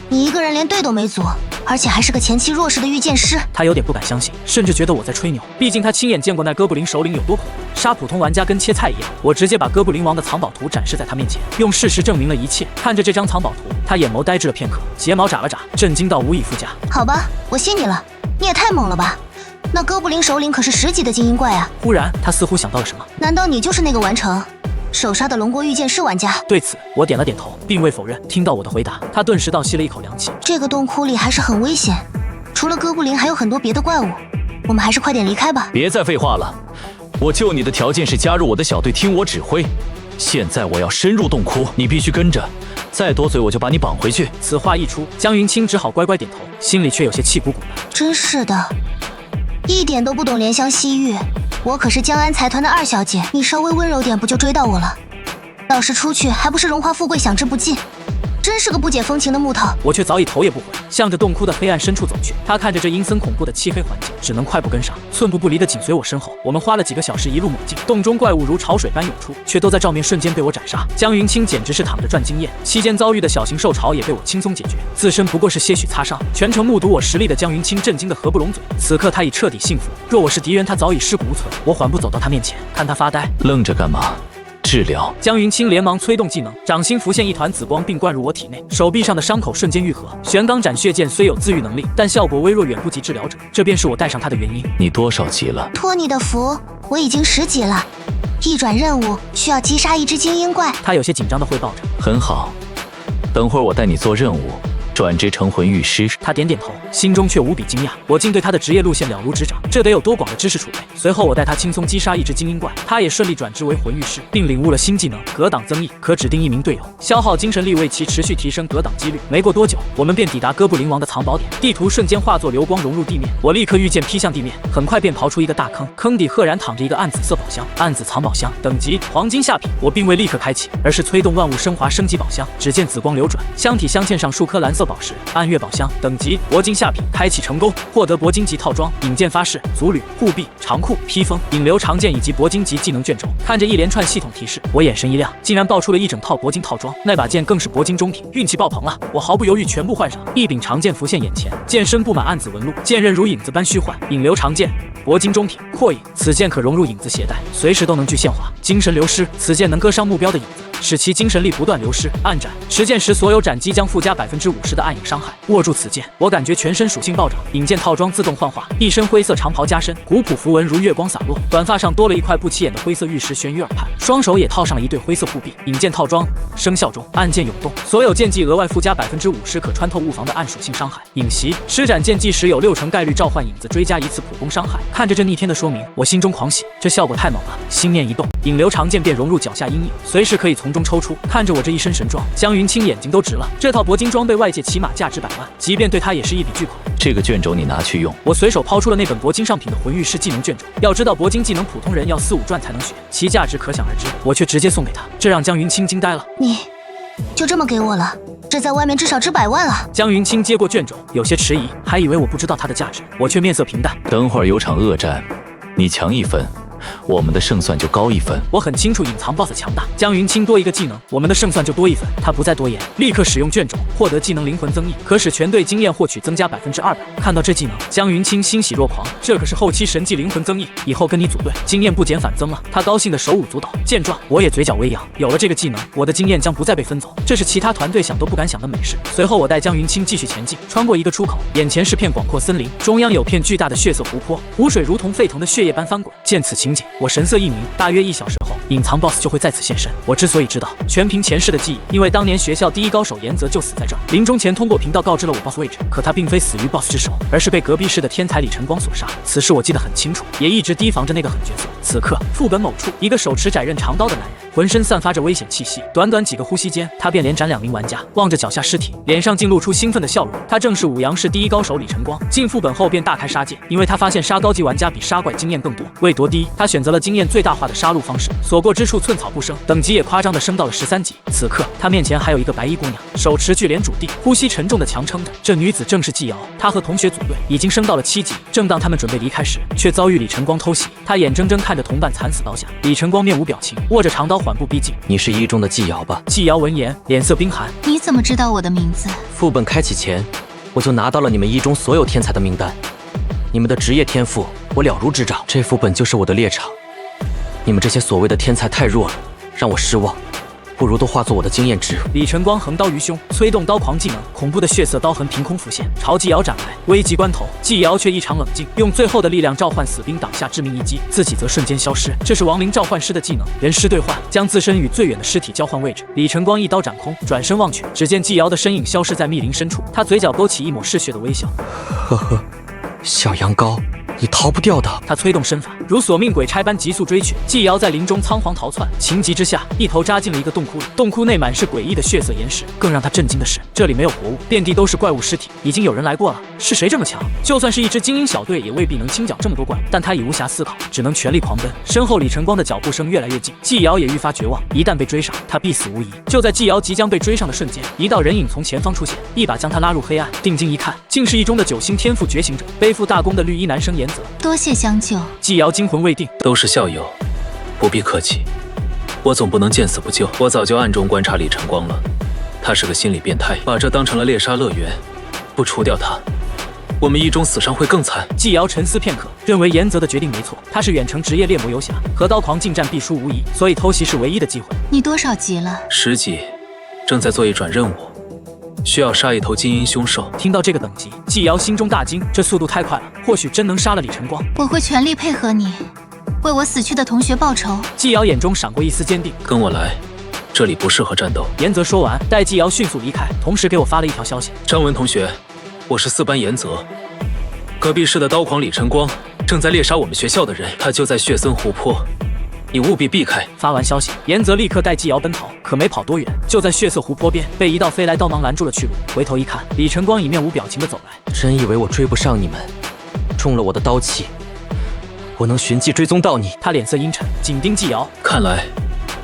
你一个人连队都没组，而且还是个前期弱势的御剑师。他有点不敢相信，甚至觉得我在吹牛。毕竟他亲眼见过那哥布林首领有多恐怖，杀普通玩家跟切菜一样。我直接把哥布林王的藏宝图展示在他面前，用事实证明了一切。看着这张藏宝图，他眼眸呆滞了片刻，睫毛眨了眨，震惊到无以复加。好吧，我信你了，你也太猛了吧！那哥布林首领可是10级的精英怪啊！忽然，他似乎想到了什么。难道你就是那个完成首杀的龙国御剑师玩家？对此，我点了点头，并未否认。听到我的回答，他顿时倒吸了一口凉气。这个洞窟里还是很危险，除了哥布林，还有很多别的怪物。我们还是快点离开吧。别再废话了，我救你的条件是加入我的小队，听我指挥。现在我要深入洞窟，你必须跟着，再多嘴我就把你绑回去。此话一出，江云清只好乖乖点头，心里却有些气鼓鼓的。真是的，一点都不懂怜香惜玉。我可是江安财团的2小姐，你稍微温柔点不就追到我了？老是出去还不是荣华富贵享之不尽，真是个不解风情的木头。我却早已头也不回，向着洞窟的黑暗深处走去。他看着这阴森恐怖的漆黑环境，只能快步跟上，寸步不离地紧随我身后。我们花了几个小时一路猛进，洞中怪物如潮水般涌出，却都在照面瞬间被我斩杀。江云清简直是躺着赚经验，期间遭遇的小型兽潮也被我轻松解决，自身不过是些许擦伤。全程目睹我实力的江云清震惊得合不拢嘴。此刻他已彻底幸福，若我是敌人，他早已尸骨无存。我缓步走到他面前，看他发呆，愣着干嘛？治疗。江云清连忙催动技能，掌心浮现一团紫光，并灌入我体内，手臂上的伤口瞬间愈合。玄钢斩血剑虽有自愈能力，但效果微弱，远不及治疗者，这便是我带上它的原因。你多少级了？托你的福，我已经10级了。一转任务需要击杀一只精英怪。他有些紧张地汇报着。很好，等会儿我带你做任务，转职成魂御师。他点点头，心中却无比惊讶，我竟对他的职业路线了如指掌，这得有多广的知识储备。随后我带他轻松击杀一只精英怪，他也顺利转职为魂御师，并领悟了新技能格挡增益，可指定1名队友，消耗精神力为其持续提升格挡几率。没过多久，我们便抵达哥布林王的藏宝点，地图瞬间化作流光融入地面，我立刻御剑劈向地面，很快便刨出一个大坑，坑底赫然躺着一个暗紫色宝箱，暗紫藏宝箱，等级黄金下品。我并未立刻开启，而是催动万物升华升级宝箱，只见紫光流转，箱体镶嵌上数颗蓝色宝石。暗月宝箱，等级铂金下品，开启成功，获得铂金级套装，引剑发誓、足履、护臂、长裤、披风、引流长剑以及铂金级技能卷轴。看着一连串系统提示，我眼神一亮，竟然爆出了一整套铂金套装，那把剑更是铂金中品，运气爆棚了。我毫不犹豫全部换上，一柄长剑浮现眼前，剑身布满暗紫纹路，剑刃如影子般虚幻，引流长剑，铂金中品，扩影，此剑可融入影子携带，随时都能具现化。精神流失，此剑能割伤目标的影子，使其精神力不断流失。暗斩，持剑时所有斩击将附加50%的暗影伤害。握住此剑，我感觉全身属性暴涨，引剑套装自动幻化，一身灰色长袍加身，古朴符文如月光洒落，短发上多了一块不起眼的灰色玉石悬于耳畔，双手也套上了一对灰色护臂。引剑套装生效中，暗剑涌动，所有剑技额外附加50%可穿透物防的暗属性伤害。影袭，施展剑技时有60%概率召唤影子追加1次普攻伤害。看着这逆天的说明，我心中狂喜，这效果太猛了。心念一动，引流长剑便融入脚下阴影，随时可以从从中抽出。看着我这一身神装，江云清眼睛都直了。这套铂金装备外界起码价值100万，即便对他也是一笔巨款。这个卷轴你拿去用。我随手抛出了那本铂金上品的魂玉式技能卷轴。要知道铂金技能普通人要4、5转才能学，其价值可想而知。我却直接送给他，这让江云清惊呆了。你就这么给我了？这在外面至少值100万了。江云清接过卷轴，有些迟疑，还以为我不知道它的价值，我却面色平淡。等会儿有场恶战，你强1分，我们的胜算就高1分。我很清楚隐藏 BOSS 强大，江云清多一个技能，我们的胜算就多1分。他不再多言，立刻使用卷轴，获得技能灵魂增益，可使全队经验获取增加200%。看到这技能，江云清欣喜若狂，这可是后期神技灵魂增益，以后跟你组队，经验不减反增了。他高兴的手舞足蹈。见状，我也嘴角微扬，有了这个技能，我的经验将不再被分走，这是其他团队想都不敢想的美事。随后我带江云清继续前进，穿过一个出口，眼前是片广阔森林，中央有片巨大的血色湖泊，湖水如同沸腾的血液般翻滚。见此情景，我神色一明，大约1小时后，隐藏 BOSS 就会再次现身。我之所以知道，全凭前世的记忆，因为当年学校第1高手严泽就死在这儿。临终前通过频道告知了我 BOSS 位置，可他并非死于 BOSS 之手，而是被隔壁市的天才李晨光所杀。此事我记得很清楚，也一直提防着那个狠角色。此刻，副本某处，一个手持窄刃长刀的男人，浑身散发着危险气息。短短几个呼吸间，他便连斩2名玩家。望着脚下尸体，脸上竟露出兴奋的笑容。他正是武阳市第1高手李晨光。进副本后便大开杀戒，因为他发现杀高级玩家比杀怪经验更多。为夺第一，他选择了经验最大化的杀戮方式，所过之处寸草不生，等级也夸张的升到了13级。此刻，他面前还有一个白衣姑娘，手持巨莲主地，呼吸沉重的强撑着。这女子正是纪瑶，她和同学组队，已经升到了7级。正当他们准备离开时，却遭遇李晨光偷袭。他眼睁睁看着同伴惨死刀下，李晨光面无表情，握着长刀缓步逼近。你是1中的纪瑶吧？纪瑶闻言，脸色冰寒。你怎么知道我的名字？副本开启前，我就拿到了你们1中所有天才的名单，你们的职业天赋我了如指掌。这副本就是我的猎场，你们这些所谓的天才太弱了，让我失望。不如都化作我的经验值。李晨光横刀于胸，催动刀狂技能，恐怖的血色刀痕凭空浮现，朝纪瑶斩来。危急关头，纪瑶却异常冷静，用最后的力量召唤死兵挡下致命一击，自己则瞬间消失。这是亡灵召唤师的技能，人尸兑换，将自身与最远的尸体交换位置。李晨光一刀斩空，转身望去，只见纪瑶的身影消失在密林深处，他嘴角勾起一抹嗜血的微笑。呵呵，小羊羔，你逃不掉的。他催动身法，如索命鬼差般急速追去。纪瑶在林中仓皇逃窜，情急之下，一头扎进了一个洞窟里。洞窟内满是诡异的血色岩石，更让他震惊的是，这里没有活物，遍地都是怪物尸体。已经有人来过了，是谁这么强？就算是一支精英小队，也未必能清剿这么多怪物。但他已无暇思考，只能全力狂奔。身后李晨光的脚步声越来越近，纪瑶也愈发绝望，一旦被追上，他必死无疑。就在纪瑶即将被追上的瞬间，一道人影从前方出现，一把将他拉入黑暗。定睛一看，竟是1中的9星天赋觉醒者，背负大功的绿衣男生严泽。多谢相救。纪瑶惊魂未定，都是校友，不必客气。我总不能见死不救，我早就暗中观察李晨光了，他是个心理变态，把这当成了猎杀乐园。不除掉他，我们1中死伤会更惨。纪瑶沉思片刻，认为严泽的决定没错，他是远程职业猎魔游侠，和刀狂近战必输无疑，所以偷袭是唯一的机会。你多少级了？10级，正在做一转任务，需要杀一头金鹰凶兽。听到这个等级，纪瑶心中大惊，这速度太快了，或许真能杀了李晨光。我会全力配合你，为我死去的同学报仇。纪瑶眼中闪过一丝坚定，跟我来，这里不适合战斗。严泽说完，待纪瑶迅速离开，同时给我发了一条消息：张文同学，我是4班严泽，隔壁市的刀狂李晨光正在猎杀我们学校的人，他就在血森湖泊，你务必避开。发完消息，严泽立刻带纪瑶奔逃，可没跑多远，就在血色湖泊边被一道飞来刀芒拦住了去路。回头一看，李晨光已面无表情地走来。真以为我追不上你们，中了我的刀气，我能循迹追踪到你？他脸色阴沉，紧盯纪瑶。看来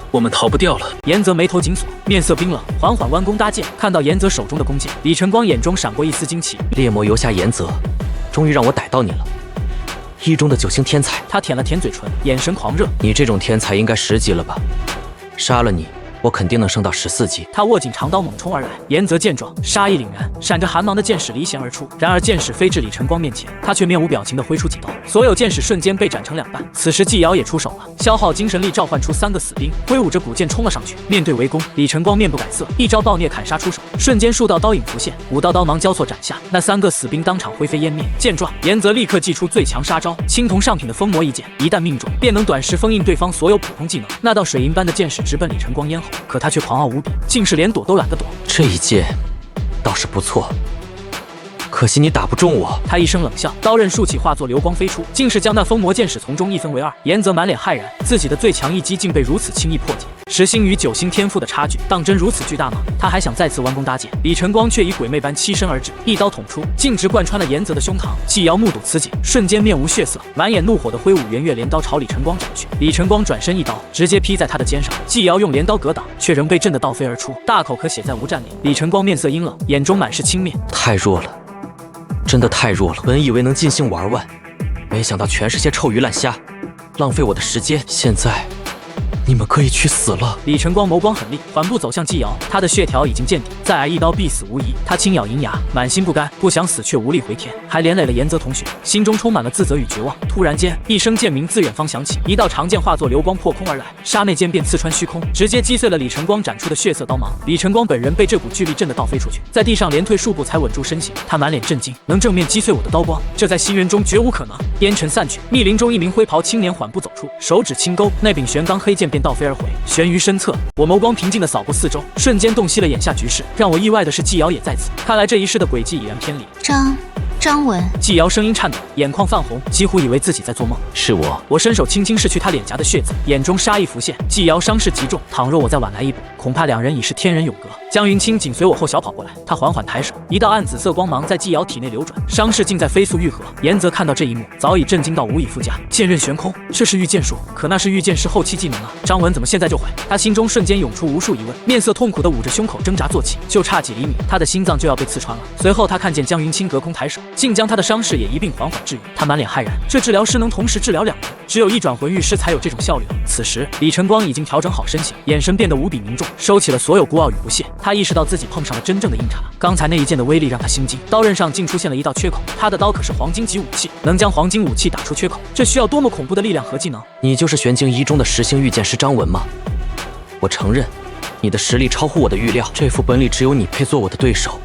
我们逃不掉了。严泽眉头紧锁，面色冰冷，缓缓弯弓搭箭。看到严泽手中的弓箭，李晨光眼中闪过一丝惊奇。猎魔游侠严泽，终于让我逮到你了，1中的9星天才。他舔了舔嘴唇，眼神狂热。你这种天才应该10级了吧？杀了你，我肯定能升到14级。他握紧长刀猛冲而来，严泽见状，杀意凛然，闪着寒芒的箭矢离弦而出。然而箭矢飞至李晨光面前，他却面无表情地挥出几刀，所有箭矢瞬间被斩成2半。此时纪瑶也出手了，消耗精神力召唤出3个死兵，挥舞着古剑冲了上去。面对围攻，李晨光面不改色，一招暴虐砍杀出手，瞬间数道刀影浮现，5道刀芒交错斩下，那3个死兵当场灰飞烟灭。见状，严泽立刻祭出最强杀招青铜上品的封魔一剑，一旦命中，便能短时封印对方所有普通技能。那道水银般的箭矢直奔李晨光咽喉，可他却狂傲无比，竟是连躲都懒得躲。这一剑倒是不错，可惜你打不中我。他一声冷笑，刀刃竖起，化作流光飞出，竟是将那封魔剑矢从中一分为2。严泽满脸骇然，自己的最强一击竟被如此轻易破解。10星与9星天赋的差距，当真如此巨大吗？他还想再次弯弓搭箭，李晨光却以鬼魅般欺身而至，一刀捅出，径直贯穿了严泽的胸膛。纪瑶目睹此景，瞬间面无血色，满眼怒火的挥舞圆月镰刀朝李晨光斩去。李晨光转身一刀，直接劈在他的肩上。纪瑶用镰刀格挡，却仍被震得倒飞而出，大口可血再无战力。李晨光面色阴冷，眼中满是轻蔑，太弱了，真的太弱了。本以为能尽兴玩玩，没想到全是些臭鱼烂虾，浪费我的时间。现在你们可以去死了！李晨光眸光狠厉，缓步走向纪瑶，他的血条已经见底，再挨一刀必死无疑。他轻咬银牙，满心不甘，不想死却无力回天，还连累了严泽同学，心中充满了自责与绝望。突然间，一声剑鸣自远方响起，一道长剑化作流光破空而来，刹那间便刺穿虚空，直接击碎了李晨光展出的血色刀芒。李晨光本人被这股巨力震得倒飞出去，在地上连退数步才稳住身形。他满脸震惊，能正面击碎我的刀光，这在西元中绝无可能。烟尘散去，密林中一名灰袍青年缓步走出，手指轻勾，那柄玄钢黑剑便倒飞而回，悬于身侧。我眸光平静地扫过四周，瞬间洞悉了眼下局势。让我意外的是，纪瑶也在此，看来这一世的轨迹已然偏离。张文，纪瑶声音颤抖，眼眶泛红，几乎以为自己在做梦。是我。我伸手轻轻拭去他脸颊的血渍，眼中杀意浮现。纪瑶伤势极重，倘若我再晚来一步，恐怕两人已是天人永隔。江云清紧随我后小跑过来，他缓缓抬手，一道暗紫色光芒在纪瑶体内流转，伤势竟在飞速愈合。严泽看到这一幕，早已震惊到无以复加。剑刃悬空，这是御剑术，可那是御剑师后期技能啊！张文怎么现在就毁？他心中瞬间涌出无数疑问，面色痛苦地捂着胸口挣扎坐起，就差几厘米，他的心脏就要被刺穿了。随后他看见江云清隔空抬手，竟将他的伤势也一并缓缓治愈。他满脸骇然，这治疗师能同时治疗两人，只有一转魂玉师才有这种效率了。此时李晨光已经调整好身形，眼神变得无比凝重，收起了所有孤傲与不屑。他意识到自己碰上了真正的硬茬，刚才那一剑的威力让他心惊，刀刃上竟出现了一道缺口。他的刀可是黄金级武器，能将黄金武器打出缺口，这需要多么恐怖的力量和技能？你就是玄境一中的10星御剑师张文吗？我承认，你的实力超乎我的预料，这副本领只有你配做我的对手。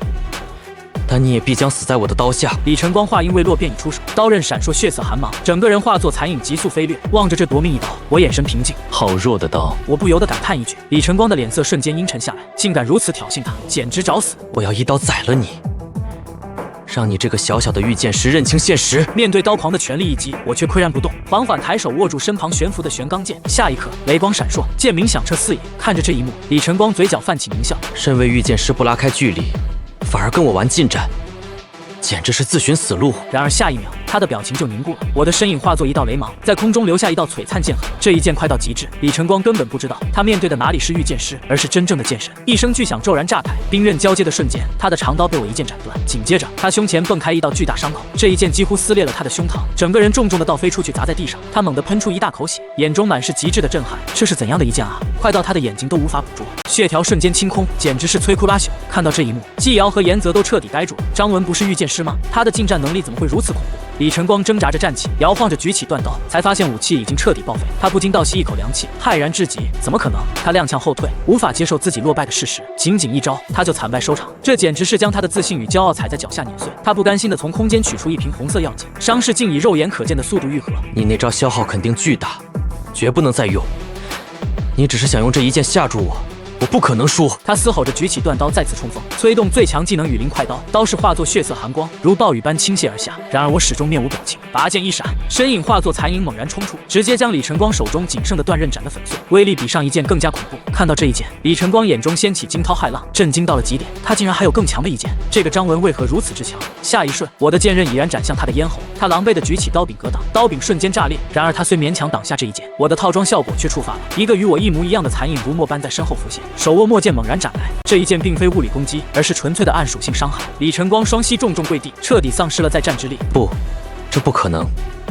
但你也必将死在我的刀下。李晨光话音未落便已出手，刀刃闪烁血色寒芒，整个人化作残影急速飞掠。望着这夺命一刀，我眼神平静。好弱的刀，我不由得感叹一句。李晨光的脸色瞬间阴沉下来，竟敢如此挑衅他，简直找死！我要一刀宰了你，让你这个小小的御剑师认清现实。面对刀狂的全力一击，我却岿然不动，缓缓抬手握住身旁悬浮的玄钢剑。下一刻，雷光闪烁，剑鸣响彻四野。看着这一幕，李晨光嘴角泛起狞笑。身为御剑师不拉开距离，反而跟我玩近战，简直是自寻死路。然而下一秒，他的表情就凝固了，我的身影化作一道雷芒，在空中留下一道璀璨剑痕。这一剑快到极致，李晨光根本不知道，他面对的哪里是御剑师，而是真正的剑神。一声巨响骤然炸开，兵刃交接的瞬间，他的长刀被我一剑斩断。紧接着，他胸前迸开一道巨大伤口，这一剑几乎撕裂了他的胸膛，整个人重重的倒飞出去，砸在地上。他猛地喷出一大口血，眼中满是极致的震撼。这是怎样的一剑啊！快到他的眼睛都无法捕捉，血条瞬间清空，简直是摧枯拉朽。看到这一幕，纪瑶和严泽都彻底呆住了。张文不是御剑师吗？他的近战能力怎么会如此恐怖？李晨光挣扎着站起，摇晃着举起断刀，才发现武器已经彻底报废。他不禁倒吸一口凉气，骇然至极。怎么可能？他踉跄后退，无法接受自己落败的事实。仅仅一招，他就惨败收场，这简直是将他的自信与骄傲踩在脚下碾碎。他不甘心地从空间取出一瓶红色药剂，伤势竟以肉眼可见的速度愈合。你那招消耗肯定巨大，绝不能再用。你只是想用这一剑吓住我，我不可能输！他嘶吼着举起断刀，再次冲锋，催动最强技能雨林快刀，刀势化作血色寒光，如暴雨般倾泻而下。然而我始终面无表情，拔剑一闪，身影化作残影猛然冲出，直接将李晨光手中仅剩的断刃斩得粉碎，威力比上一剑更加恐怖。看到这一剑，李晨光眼中掀起惊涛骇浪，震惊到了极点。他竟然还有更强的一剑，这个张文为何如此之强？下一瞬，我的剑刃已然斩向他的咽喉，他狼狈地举起刀柄格挡，刀柄瞬间炸裂。然而他虽勉强挡下这一剑，我的套装效果却触发了，一个与我一模一样的残影如墨般在身后浮现，手握墨剑猛然斩来。这一剑并非物理攻击，而是纯粹的暗属性伤害。李晨光双膝重重跪地，彻底丧失了再战之力。不，这不可能，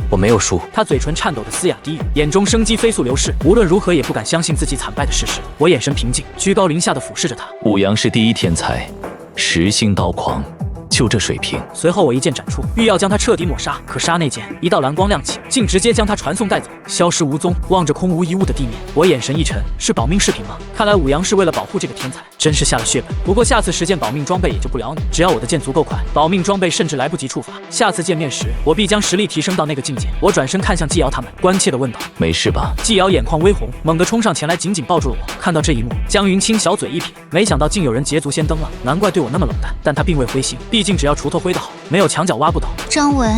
我没有输。他嘴唇颤抖的嘶哑低语，眼中生机飞速流逝，无论如何也不敢相信自己惨败的事实。我眼神平静，居高临下的俯视着他。武阳是第一天才，10星刀狂，就这水平。随后我一剑斩出，欲要将他彻底抹杀，可刹那间一道蓝光亮起，竟直接将他传送带走，消失无踪。望着空无一物的地面，我眼神一沉，是保命饰品吗？看来武阳是为了保护这个天才，真是下了血本。不过下次实践保命装备也就不了你，只要我的剑足够快，保命装备甚至来不及触发。下次见面时，我必将实力提升到那个境界。我转身看向纪瑶他们，关切地问道：“没事吧？”纪瑶眼眶微红，猛地冲上前来，紧紧抱住了我。看到这一幕，江云清小嘴一撇，没想到竟有人捷足先登了，难怪对我那么冷淡。但他并未灰心，毕竟只要锄头挥得好，没有墙角挖不倒。张文，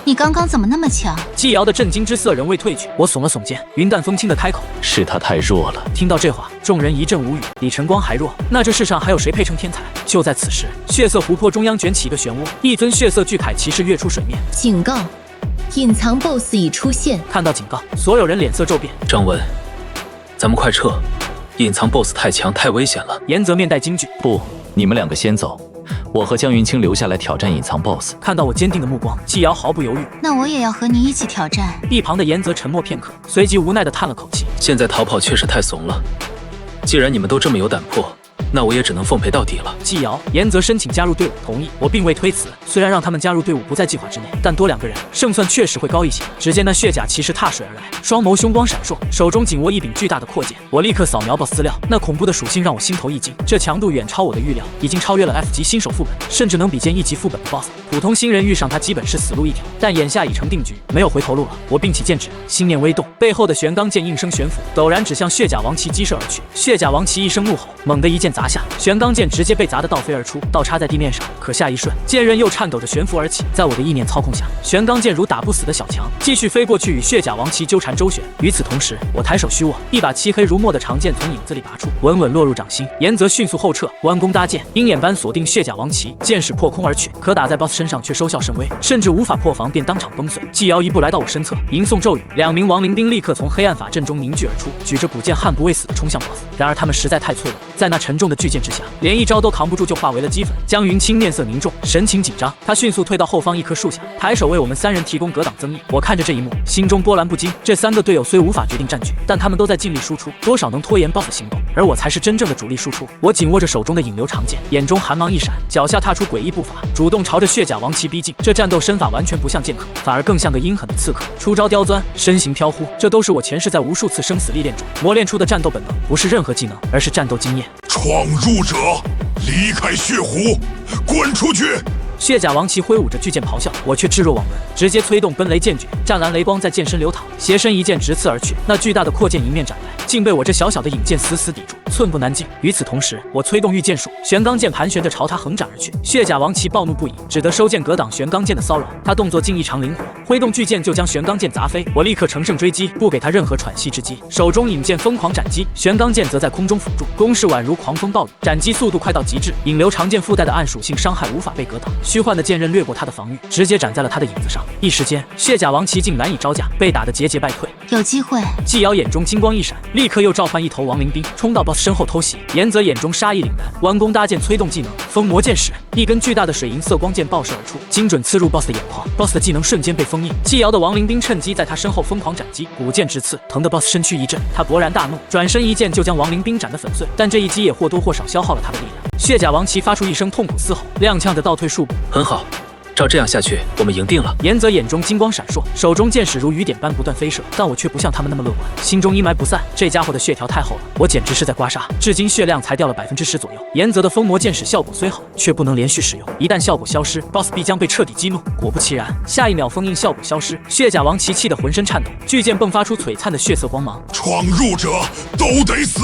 你刚刚怎么那么强？季瑶的震惊之色仍未褪去，我耸了耸肩，云淡风轻的开口：“是他太弱了。”听到这话，众人一阵无语。李晨光还弱，那这世上还有谁配称天才？就在此时，血色湖泊中央卷起一个漩涡，一尊血色巨铠骑士跃出水面。警告！隐藏 BOSS 已出现。看到警告，所有人脸色骤变。张文，咱们快撤！隐藏 BOSS 太强，太危险了。严泽面带惊惧：“不，你们两个先走。”我和江云清留下来挑战隐藏 BOSS。看到我坚定的目光，季瑶毫不犹豫：“那我也要和你一起挑战。”一旁的严泽沉默片刻，随即无奈地叹了口气：“现在逃跑确实太怂了。既然你们都这么有胆魄，那我也只能奉陪到底了。”季瑶、严泽申请加入队伍，同意。我并未推辞，虽然让他们加入队伍不在计划之内，但多2个人，胜算确实会高一些。只见那血甲骑士踏水而来，双眸凶光闪烁，手中紧握一柄巨大的扩剑。我立刻扫描 BOSS 资料，那恐怖的属性让我心头一惊，这强度远超我的预料，已经超越了 F 级新手副本，甚至能比肩1级副本的 BOSS。普通新人遇上他基本是死路一条，但眼下已成定局，没有回头路了。我并起剑指，心念微动，背后的玄钢剑应声悬浮，陡然指向血甲王旗击射而去。血甲王旗一声怒吼，猛地一剑砸下，玄钢剑直接被砸得倒飞而出，倒插在地面上。可下一瞬，剑刃又颤抖着悬浮而起，在我的意念操控下，玄钢剑如打不死的小强，继续飞过去与血甲王旗纠缠周旋。与此同时，我抬手虚握，一把漆黑如墨的长剑从影子里拔出，稳稳落入掌心。严泽迅速后撤，弯弓搭箭，鹰眼般锁定血甲王旗，剑矢破空而去。可打在 BOSS 身上却收效甚微，甚至无法破防，便当场崩碎。季瑶一步来到我身侧，吟诵咒语，2名亡灵兵立刻从黑暗法阵中凝聚而出，举着古剑悍不畏死地冲向 BOSS。然而他们实在太脆弱，在那沉重的巨剑之下，连一招都扛不住，就化为了齑粉。江云清面色凝重，神情紧张，他迅速退到后方一棵树下，抬手为我们3人提供格挡增益。我看着这一幕，心中波澜不惊。这3个队友虽无法决定战局，但他们都在尽力输出，多少能拖延 BOSS 行动，而我才是真正的主力输出。我紧握着手中的引流长剑，眼中寒芒一闪，脚下踏出诡异步伐，主动朝着血甲王旗逼近。这战斗身法完全不像剑客，反而更像个阴狠的刺客，出招刁钻，身形飘忽，这都是我前世在无数次生死历练中磨练出的战斗本能，不是任何技能，而是战斗经验。闯入者，离开血湖，滚出去！血甲王旗挥舞着巨剑咆哮，我却置若罔闻，直接催动奔雷剑诀，湛蓝雷光在剑身流淌，斜身一剑直刺而去。那巨大的扩剑迎面斩来，竟被我这小小的引剑死死抵住，寸步难进。与此同时，我催动御剑术，玄钢剑盘旋着朝他横斩而去。血甲王旗暴怒不已，只得收剑格挡玄钢剑的骚扰。他动作竟异常灵活，挥动巨剑就将玄钢剑砸飞。我立刻乘胜追击，不给他任何喘息之机，手中引剑疯狂斩击，玄钢剑则在空中辅助，攻势宛如狂风暴雨，斩击速度快到极致。引流长剑附带的暗属性伤害无法被格挡，虚幻的剑刃掠过他的防御，直接斩在了他的影子上。一时间，血甲王旗竟难以招架，被打得节节败退。有机会！季瑶眼中金光一闪，立刻又召唤一头亡灵兵，冲到 BOSS 身后偷袭。严泽眼中杀意凛然，弯弓搭箭，催动技能封魔剑使，一根巨大的水银色光剑爆射而出，精准刺入 BOSS 的眼眶。BOSS 的技能瞬间被封印。季瑶的亡灵兵趁机在他身后疯狂斩击，古剑直刺，疼得 BOSS 身躯一震。他勃然大怒，转身一剑就将亡灵兵斩得粉碎。但这一击也或多或少消耗了他的力量。血甲王旗发出一声痛苦嘶吼，踉跄着倒退数步。很好。照这样下去，我们赢定了。严泽眼中金光闪烁，手中剑矢如雨点般不断飞射，但我却不像他们那么乐观，心中阴霾不散。这家伙的血条太厚了，我简直是在刮痧，至今血量才掉了10%左右。严泽的封魔剑矢效果虽好，却不能连续使用，一旦效果消失 ，BOSS 必将被彻底激怒。果不其然，下一秒封印效果消失，血甲王旗气得浑身颤抖，巨剑迸发出璀璨的血色光芒。闯入者都得死！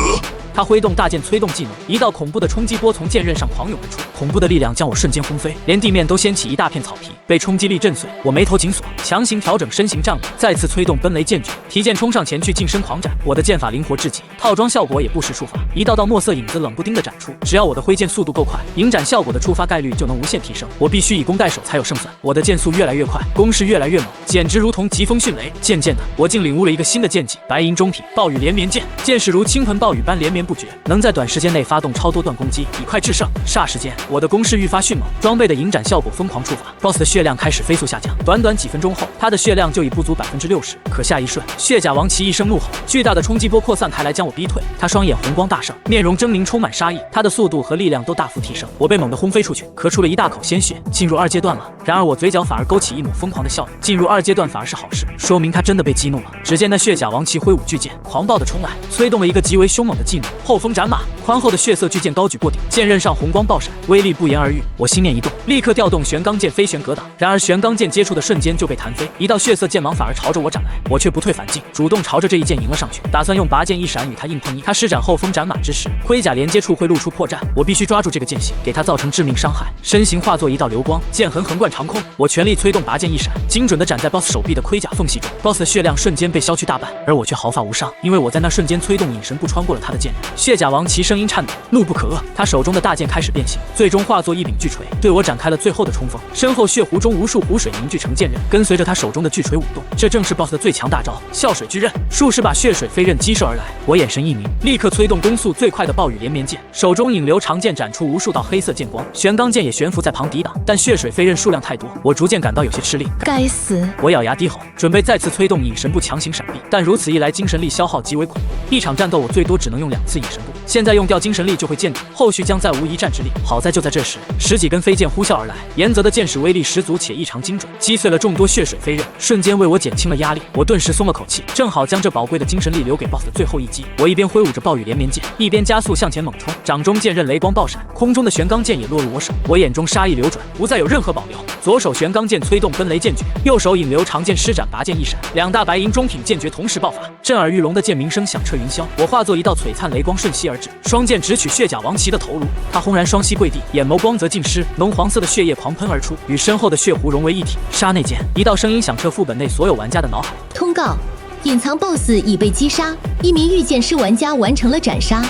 他挥动大剑催动技能，一道恐怖的冲击波从剑刃上狂涌而出，恐怖的力量将我瞬间轰飞，连地面都掀起一大片草皮，被冲击力震碎。我眉头紧锁，强行调整身形站稳，再次催动奔雷剑诀，提剑冲上前去，近身狂斩。我的剑法灵活至极，套装效果也不失术法，一道道墨色影子冷不丁的斩出。只要我的挥剑速度够快，迎斩效果的触发概率就能无限提升。我必须以攻代守才有胜算。我的剑速越来越快，攻势越来越猛，简直如同疾风迅雷。渐渐的，我竟领悟了一个新的剑技——白银中体暴雨连绵剑。剑势如倾盆暴雨般连绵不绝，能在短时间内发动超多段攻击，以快制胜。霎时间，我的攻势愈发迅猛，装备的迎斩效果疯狂触发 ，BOSS 的血量开始飞速下降。短短几分钟后，他的血量就已不足60%。可下一瞬，血甲王旗一声怒吼，巨大的冲击波扩散开来，将我逼退。他双眼红光大盛，面容狰狞，充满杀意。他的速度和力量都大幅提升。我被猛地轰飞出去，咳出了一大口鲜血，进入2阶段了。然而我嘴角反而勾起一抹疯狂的笑意。进入2阶段反而是好事，说明他真的被激怒了。只见那血甲王旗挥舞巨剑，狂暴的冲来，催动了一个极为凶猛的技能后风斩马，宽厚的血色巨剑高举过顶，剑刃上红光爆闪，威力不言而喻。我心念一动，立刻调动玄钢剑飞旋格挡。然而玄钢剑接触的瞬间就被弹飞，一道血色剑芒反而朝着我斩来，我却不退反进，主动朝着这一剑迎了上去，打算用拔剑一闪与他硬碰硬。他施展后风斩马之时，盔甲连接处会露出破绽，我必须抓住这个剑形，给他造成致命伤害。身形化作一道流光，剑痕横贯长空，我全力催动拔剑一闪，精准地斩在 BOSS 手臂的盔甲缝隙中。BOSS 的血量瞬间被消去大半，而我却毫发无伤，因为我在那瞬间催动隐神步穿过了他的剑刃。血甲王旗声音颤抖，怒不可遏，他手中的大剑开始变形，最终化作一柄巨锤，对我展开了最后的冲锋。身后血湖中无数湖水凝聚成剑刃，跟随着他手中的巨锤舞动，这正是 BOSS 的最强大招——笑水巨刃。数十把血水飞刃激射而来，我眼神一明，立刻催动攻速最快的暴雨连绵剑，手中引流长剑斩出无数道黑色剑光，玄钢剑也悬浮在旁抵挡，但血水飞刃数量太多，我逐渐感到有些吃力。该死！我咬牙低吼，准备再次催动隐神步强行闪避，但如此一来，精神力消耗极为恐怖。一场战斗我最多只能用2次隐神步，现在用掉精神力就会见底，后续将再无一战之力。好在就在这时，10几根飞剑呼啸而来，岩泽的剑矢威力十足且异常精准，击碎了众多血水飞刃，瞬间为我减轻了压力。我顿时松了口气，正好将这宝贵的精神力留给 BOSS 的最后一击。我一边挥舞着暴雨连绵剑，一边加速向前猛冲，掌中剑刃雷光爆闪，空中的玄钢剑也落入我手。我眼中杀意流转，不再有任何保留。左手玄钢剑催动奔雷剑诀，右手引流长剑施展拔剑一闪，2大白银中品剑诀同时爆发，震耳欲聋的剑鸣声响彻云霄。我化作一道璀璨雷光瞬息而至，双剑直取血甲王旗的头颅。他轰然双膝跪地，眼眸光泽尽失，浓黄色的血液狂喷而出，与身后的血湖融为一体。杀那剑！一道声音响彻副本内所有玩家的脑海。通告：隐藏 BOSS 已被击杀，一名御剑师玩家完成了斩杀。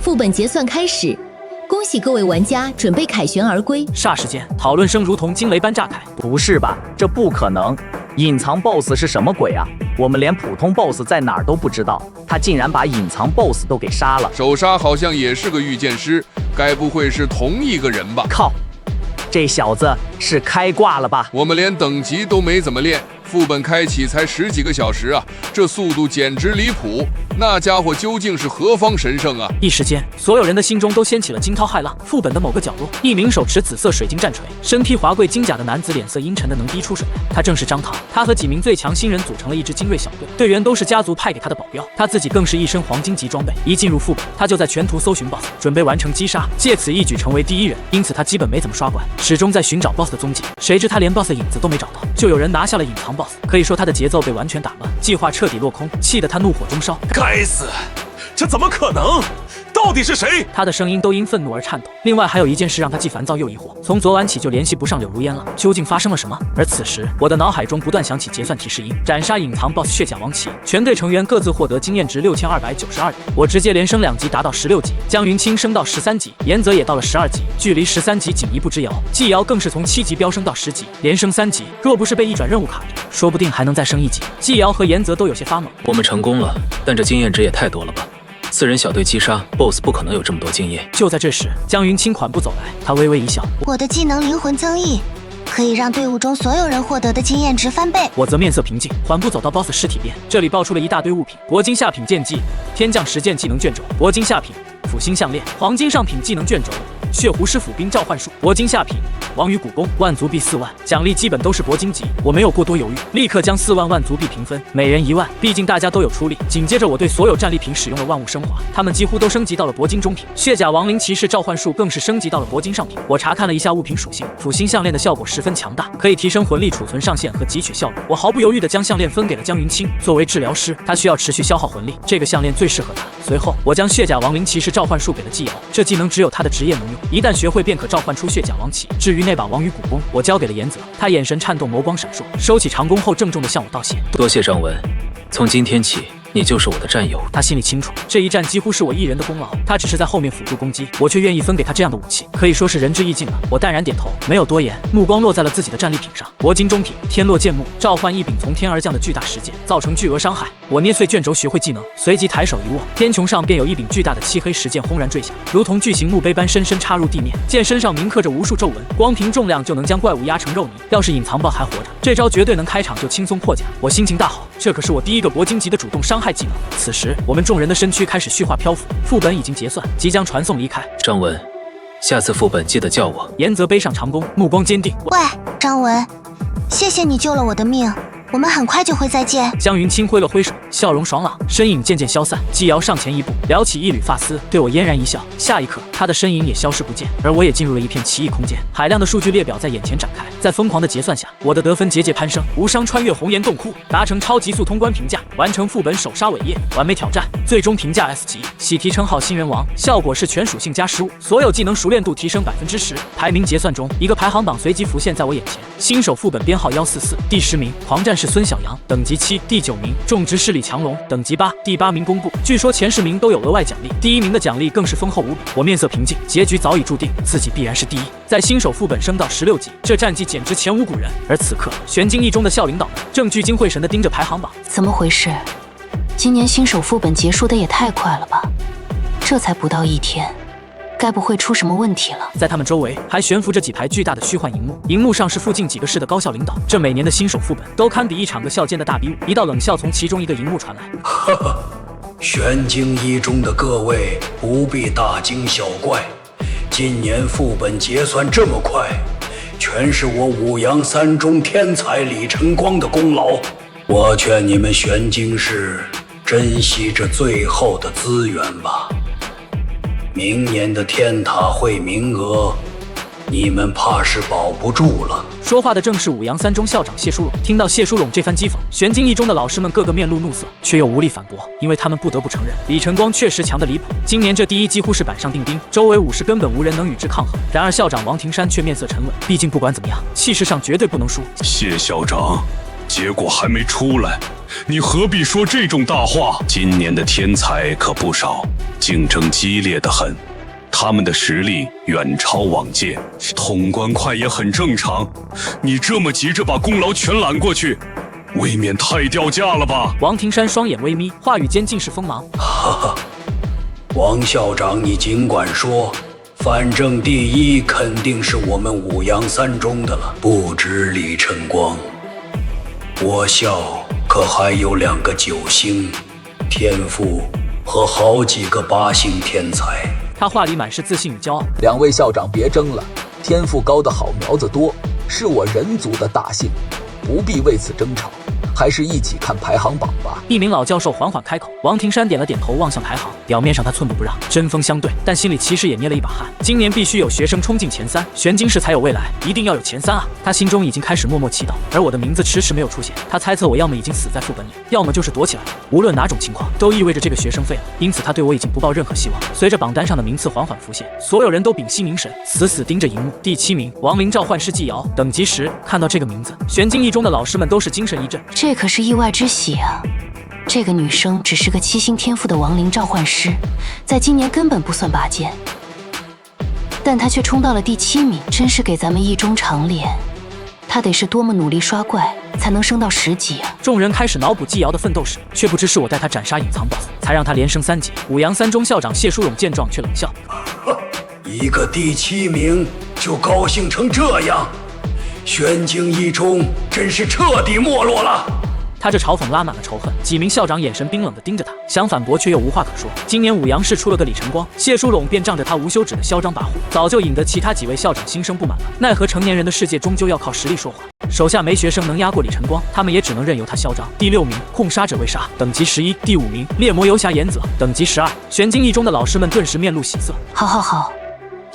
副本结算开始，恭喜各位玩家准备凯旋而归。霎时间，讨论声如同惊雷般炸开。不是吧？这不可能！隐藏 BOSS 是什么鬼啊？我们连普通 BOSS 在哪儿都不知道，他竟然把隐藏 BOSS 都给杀了。手杀好像也是个御剑师，该不会是同一个人吧？靠！这小子是开挂了吧？我们连等级都没怎么练，副本开启才10几个小时啊，这速度简直离谱！那家伙究竟是何方神圣啊？一时间，所有人的心中都掀起了惊涛骇浪。副本的某个角落，一名手持紫色水晶战锤、身披华贵金甲的男子，脸色阴沉的能滴出水来。他正是张唐，他和几名最强新人组成了一支精锐小队，队员都是家族派给他的保镖，他自己更是一身黄金级装备。一进入副本，他就在全图搜寻 BOSS， 准备完成击杀，借此一举成为第一人。因此他基本没怎么刷关，始终在寻找 BOSS 的踪迹。谁知他连 BOSS 的影子都没找到，就有人拿下了隐藏 BOSS。可以说他的节奏被完全打乱，计划彻底落空，气得他怒火中烧。该死！这怎么可能？到底是谁？他的声音都因愤怒而颤抖。另外还有一件事让他既烦躁又疑惑，从昨晚起就联系不上柳如烟了，究竟发生了什么？而此时我的脑海中不断响起结算提示音：斩杀隐藏 BOSS 血甲王旗，全队成员各自获得经验值6292点。我直接连升2级达到16级，江云清升到13级，岩泽也到了12级，距离13级仅一步之遥。季瑶更是从7级飙升到10级，连升3级。若不是被一转任务卡着，说不定还能再升1级。季瑶和岩泽都有些发懵。我们成功了，但这经验值也太多了吧？4人小队击杀 BOSS 不可能有这么多经验。就在这时，江云清款步走来，他微微一笑：我的技能灵魂增益，可以让队伍中所有人获得的经验值翻倍。我则面色平静，缓步走到 BOSS 尸体边，这里爆出了一大堆物品：铂金下品剑技、天降石剑技能卷轴、铂金下品辅星项链、黄金上品技能卷轴、血湖师府兵召唤术、铂金下品王羽古弓，万族币4万，奖励基本都是铂金级。我没有过多犹豫，立刻将4万万族币平分，每人1万，毕竟大家都有出力。紧接着我对所有战利品使用了万物升华，他们几乎都升级到了铂金中品。血甲亡灵骑士召唤术更是升级到了铂金上品。我查看了一下物品属性，辅星项链的效果十分强大，可以提升魂力储存上限和汲取效率。我毫不犹豫地将项链分给了江云清，作为治疗师，他需要持续消耗魂力，这个项链最适合他。随后我将血甲亡灵骑士召唤术给了季瑶，这技能只有他的职业能用，一旦学会便可召唤出血甲王旗。至于那把王羽古弓，我交给了岩泽，他眼神颤动，眸光闪烁，收起长弓后郑重地向我道谢。多谢张文，从今天起你就是我的战友。他心里清楚，这一战几乎是我一人的功劳，他只是在后面辅助攻击，我却愿意分给他这样的武器，可以说是仁至义尽了。我淡然点头，没有多言，目光落在了自己的战利品上。铂金中品天落剑幕，召唤一柄从天而降的巨大石剑，造成巨额伤害。我捏碎卷轴学会技能，随即抬手一握，天穹上便有一柄巨大的漆黑石剑轰然坠下，如同巨型墓碑般深深插入地面。剑身上铭刻着无数皱纹，光凭重量就能将怪物压成肉泥。要是隐藏BOSS还活着，这招绝对能开场就轻松破甲。我心情大好，这可是我第一个铂金级的主动伤害技能。此时我们众人的身躯开始虚化漂浮，副本已经结算，即将传送离开。张文，下次副本记得叫我。岩泽背上长弓，目光坚定。喂，张文，谢谢你救了我的命，我们很快就会再见。江云清挥了挥手，笑容爽朗，身影渐渐消散。季瑶上前一步，撩起一缕发丝，对我嫣然一笑。下一刻，他的身影也消失不见，而我也进入了一片奇异空间。海量的数据列表在眼前展开，在疯狂的结算下，我的得分节节攀升，无伤穿越红岩洞窟，达成超极速通关评价，完成副本首杀伟业，完美挑战，最终评价 S 级，喜提称号新人王。效果是全属性加15%，所有技能熟练度提升10%。排名结算中，一个排行榜随即浮现在我眼前，新手副本编号144，第10名，狂战士孙小阳，等级7，第9名，种植势力强龙，等级8，第8名公布。据说前10名都有额外奖励，第1名的奖励更是丰厚无比。我面色平静，结局早已注定，自己必然是第一。在新手副本升到16级，这战绩简直前无古人。而此刻，玄境一中的校领导们正聚精会神地盯着排行榜。怎么回事？今年新手副本结束的也太快了吧？这才不到1天。该不会出什么问题了？在他们周围还悬浮着几排巨大的虚幻荧幕，荧幕上是附近几个市的高校领导。这每年的新手副本都堪比一场个校间的大比武。一道冷笑从其中一个荧幕传来：“哈哈，玄境一中的各位不必大惊小怪，今年副本结算这么快，全是我五阳三中天才李晨光的功劳。我劝你们玄境市珍惜这最后的资源吧。明年的天塔会名额，你们怕是保不住了。”说话的正是五阳三中校长谢淑拢。听到谢淑拢这番讥讽，玄境一中的老师们个个面露怒色，却又无力反驳，因为他们不得不承认，李晨光确实强得离谱。今年这第一几乎是板上钉钉，周围50根本无人能与之抗衡。然而校长王庭山却面色沉稳，毕竟不管怎么样，气势上绝对不能输。谢校长，结果还没出来，你何必说这种大话？今年的天才可不少，竞争激烈得很。他们的实力远超往届，通关快也很正常。你这么急着把功劳全揽过去，未免太掉价了吧？王庭山双眼微眯，话语间尽是锋芒。哈哈，王校长，你尽管说，反正第一肯定是我们五阳三中的了，不止李晨光，我校可还有2个9星天赋和好几个8星天才。他话里满是自信与骄傲。2位校长别争了，天赋高的好苗子多，是我人族的大幸，不必为此争吵，还是一起看排行榜吧。一名老教授缓缓开口。王庭山点了点头，望向排行，表面上他寸步不让，针锋相对，但心里其实也捏了一把汗。今年必须有学生冲进前3，玄境市才有未来，一定要有前3啊！他心中已经开始默默祈祷，而我的名字迟迟没有出现。他猜测我要么已经死在副本里，要么就是躲起来了。无论哪种情况，都意味着这个学生废了，因此他对我已经不抱任何希望。随着榜单上的名次缓缓浮现，所有人都屏息凝神，死死盯着荧幕。第7名，亡灵召唤师季瑶，等级10。看到这个名字，玄境一中的老师们都是精神一振。这可是意外之喜啊！这个女生只是个7星天赋的亡灵召唤师，在今年根本不算拔尖，但她却冲到了第7名，真是给咱们一中长脸。她得是多么努力刷怪，才能升到10级啊！众人开始脑补季瑶的奋斗史，却不知是我带她斩杀隐藏 BOSS， 才让她连升3级。五阳三中校长谢淑拢见状却冷笑：“一个第7名就高兴成这样，玄境一中真是彻底没落了。”他这嘲讽拉满了仇恨，几名校长眼神冰冷地盯着他，想反驳却又无话可说。今年五阳市出了个李晨光，谢淑拢便仗着他无休止的嚣张跋扈，早就引得其他几位校长心生不满了。奈何成年人的世界终究要靠实力说话，手下没学生能压过李晨光，他们也只能任由他嚣张。第6名，控杀者为杀，等级11。第5名，猎魔游侠岩泽，等级12。玄境一中的老师们顿时面露喜色。好，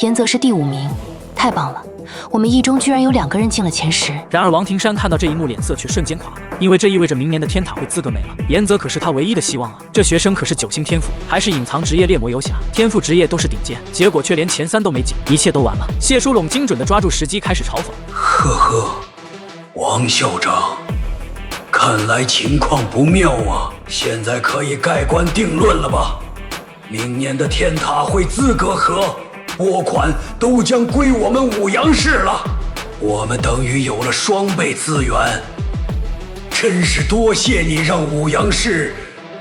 岩泽是第5名，太棒了！我们一中居然有2个人进了前10。然而王庭山看到这一幕，脸色却瞬间垮了，因为这意味着明年的天塔会资格没了。岩泽可是他唯一的希望啊！这学生可是9星天赋，还是隐藏职业猎魔游侠，天赋职业都是顶尖，结果却连前3都没进，一切都完了。谢淑拢精准地抓住时机，开始嘲讽：“呵呵，王校长，看来情况不妙啊！现在可以盖棺定论了吧？明年的天塔会资格和拨款都将归我们五阳市了，我们等于有了双倍资源，真是多谢你让五阳市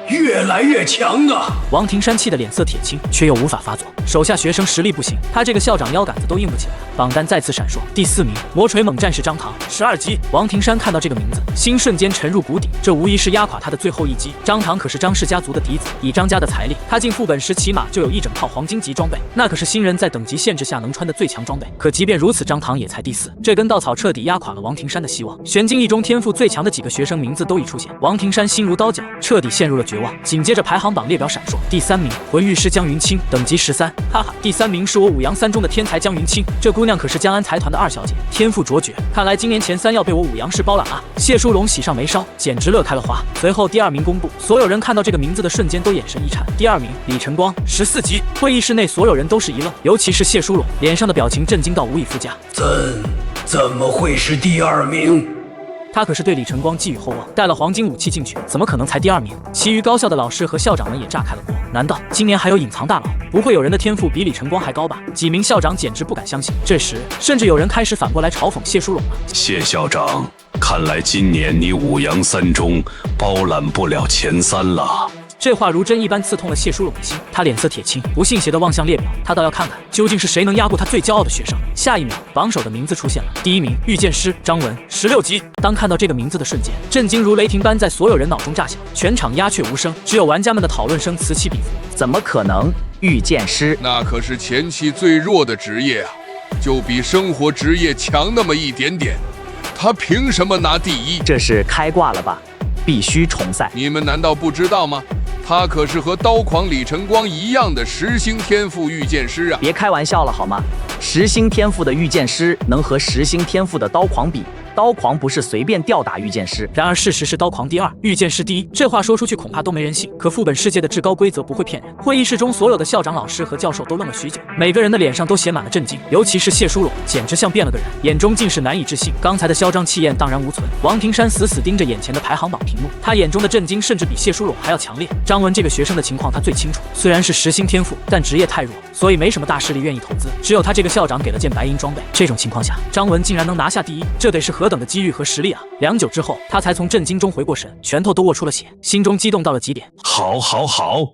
越来越强啊！王庭山气得脸色铁青，却又无法发作。手下学生实力不行，他这个校长腰杆子都硬不起来了。榜单再次闪烁，第4名，魔锤猛战士张唐，12级。王庭山看到这个名字，心瞬间沉入谷底，这无疑是压垮他的最后一击。张唐可是张氏家族的嫡子，以张家的财力，他进副本时起码就有一整套黄金级装备，那可是新人在等级限制下能穿的最强装备。可即便如此，张唐也才第4，这根稻草彻底压垮了王庭山的希望。玄境一中天赋最强的几个学生名字都已出现，王庭山心如刀绞，彻底陷入了绝望。紧接着排行榜列表闪烁，第3名魂御师江云清，等级13，哈哈，第3名是我五阳3中的天才江云清，这姑娘可是江安财团的2小姐，天赋卓绝，看来今年前3要被我五阳市包揽啊！谢淑荣喜上眉梢，简直乐开了花。随后第2名公布，所有人看到这个名字的瞬间都眼神一颤。第2名李晨光，14级。会议室内所有人都是一愣，尤其是谢淑荣，脸上的表情震惊到无以复加。怎么会是第2名？他可是对李晨光寄予厚望，带了黄金武器进去，怎么可能才第2名？其余高校的老师和校长们也炸开了锅，难道今年还有隐藏大佬？不会有人的天赋比李晨光还高吧？几名校长简直不敢相信。这时，甚至有人开始反过来嘲讽谢淑荣了。谢校长，看来今年你五阳3中包揽不了前3了。这话如针一般刺痛了谢淑荣的心，他脸色铁青，不信邪地望向列表，他倒要看看究竟是谁能压过他最骄傲的学生。下一秒，榜首的名字出现了，第1名御剑师张文，16级。当看到这个名字的瞬间，震惊如雷霆般在所有人脑中炸响，全场鸦雀无声，只有玩家们的讨论声此起彼伏。怎么可能？御剑师那可是前期最弱的职业啊，就比生活职业强那么一点点，他凭什么拿第1？这是开挂了吧？必须重赛！你们难道不知道吗？他可是和刀狂李晨光一样的10星天赋御剑师啊！别开玩笑了好吗？10星天赋的御剑师能和10星天赋的刀狂比？刀狂不是随便吊打御剑师。然而事实是刀狂第2，御剑师第1，这话说出去恐怕都没人信。可副本世界的至高规则不会骗人。会议室中所有的校长、老师和教授都愣了许久，每个人的脸上都写满了震惊，尤其是谢淑荣，简直像变了个人，眼中尽是难以置信。刚才的嚣张气焰荡然无存。王庭山死死盯着眼前的排行榜屏幕，他眼中的震惊甚至比谢淑荣还要强烈。张文这个学生的情况他最清楚，虽然是10星天赋，但职业太弱，所以没什么大势力愿意投资。只有他这个校长给了件白银装备，这种情况下，张文竟然能拿下第1，这得是何等的机遇和实力啊！良久之后，他才从震惊中回过神，拳头都握出了血，心中激动到了极点。好，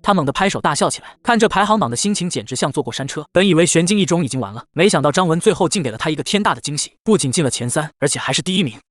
他猛地拍手大笑起来，看这排行榜的心情简直像坐过山车。本以为玄境一中已经完了，没想到张文最后竟给了他一个天大的惊喜，不仅进了前3，而且还是第1名。